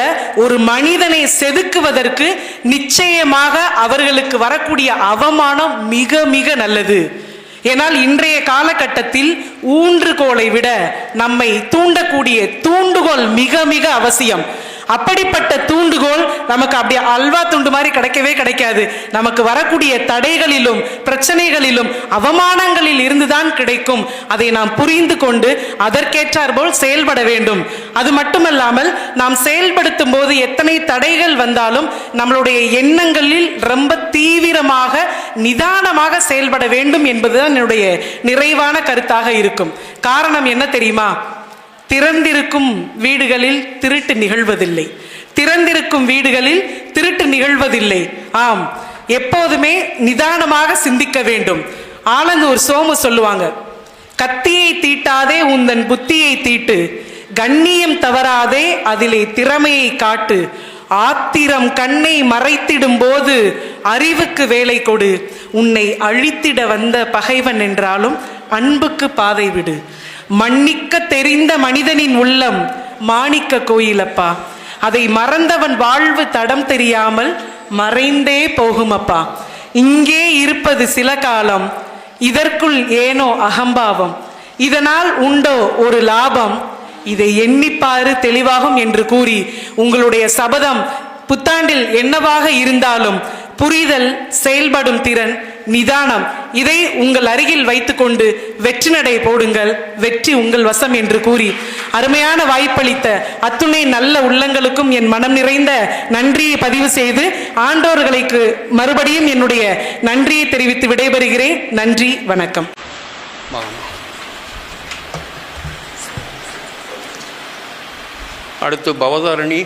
ஒரு மனிதனை செதுக்குவதற்கு நிச்சயமாக அவர்களுக்கு வரக்கூடிய அவமானம் மிக மிக நல்லது. ஏனால் இன்றைய காலகட்டத்தில் ஊன்றுகோலை விட நம்மை தூண்டக்கூடிய தூண்டுகோல் மிக மிக அவசியம். அப்படிப்பட்ட தூண்டுகோல் நமக்கு அப்படியே அல்வா துண்டு மாதிரி கிடைக்கவே கிடைக்காது. நமக்கு வரக்கூடிய தடைகளிலும் பிரச்சனைகளிலும் அவமானங்களில் இருந்துதான் கிடைக்கும். அதை நாம் புரிந்து கொண்டு அதற்கேற்றார் போல் செயல்பட வேண்டும். அது மட்டுமல்லாமல் நாம் செயல்படுத்தும் போது எத்தனை தடைகள் வந்தாலும் நம்மளுடைய எண்ணங்களில் ரொம்ப தீவிரமாக நிதானமாக செயல்பட வேண்டும் என்பதுதான் என்னுடைய நிறைவான கருத்தாக இருக்கும். காரணம் என்ன தெரியுமா? திறந்திருக்கும் வீடுகளில் திருட்டு நிகழ்வதில்லை. திறந்திருக்கும் வீடுகளில் திருட்டு நிகழ்வதில்லை. ஆம், எப்போதுமே நிதானமாக சிந்திக்க வேண்டும். ஆலந்தூர் சோமு சொல்லுவாங்க, கத்தியை தீட்டாதே உந்தன் புத்தியை தீட்டு, கண்ணியம் தவறாதே அதிலே திறமையை காட்டு, ஆத்திரம் கண்ணை மறைத்திடும் போது அறிவுக்கு வேலை கொடு, உன்னை அழித்திட வந்த பகைவன் என்றாலும் அன்புக்கு பாதை விடு, மன்னிக்க தெரிந்த மனிதனின் உள்ளம் மாணிக்க கோயிலப்பா, அதை மறந்தவன் வாழ்வு தடம் தெரியாமல் மறைந்தே போகுமப்பா, இங்கே இருப்பது சில காலம், இதற்குள் ஏனோ அகம்பாவம், இதனால் உண்டோ ஒரு லாபம், இதை எண்ணிப்பாரு தெளிவாகும் என்று கூறி உங்களுடைய சபதம் புத்தாண்டில் என்னவாக இருந்தாலும் புரிதல், செயல்படும் திறன், நிதானம், இதை உங்கள் அருகில் வைத்துக்கொண்டு வெற்றி நடை போடுங்கள். வெற்றி உங்கள் வசம் என்று கூறி அருமையான வாய்ப்பளித்த அத்துணை நல்ல உள்ளங்களுக்கும் என் மனம் நிறைந்த நன்றியை பதிவு செய்து ஆண்டோர்களுக்கு மறுபடியும் என்னுடைய நன்றியை தெரிவித்து விடைபெறுகிறேன். நன்றி, வணக்கம். அடுத்து பவதாரணி,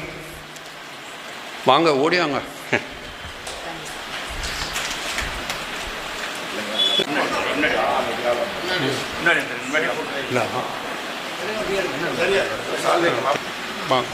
வாங்க, ஓடியாங்க. வாங்க.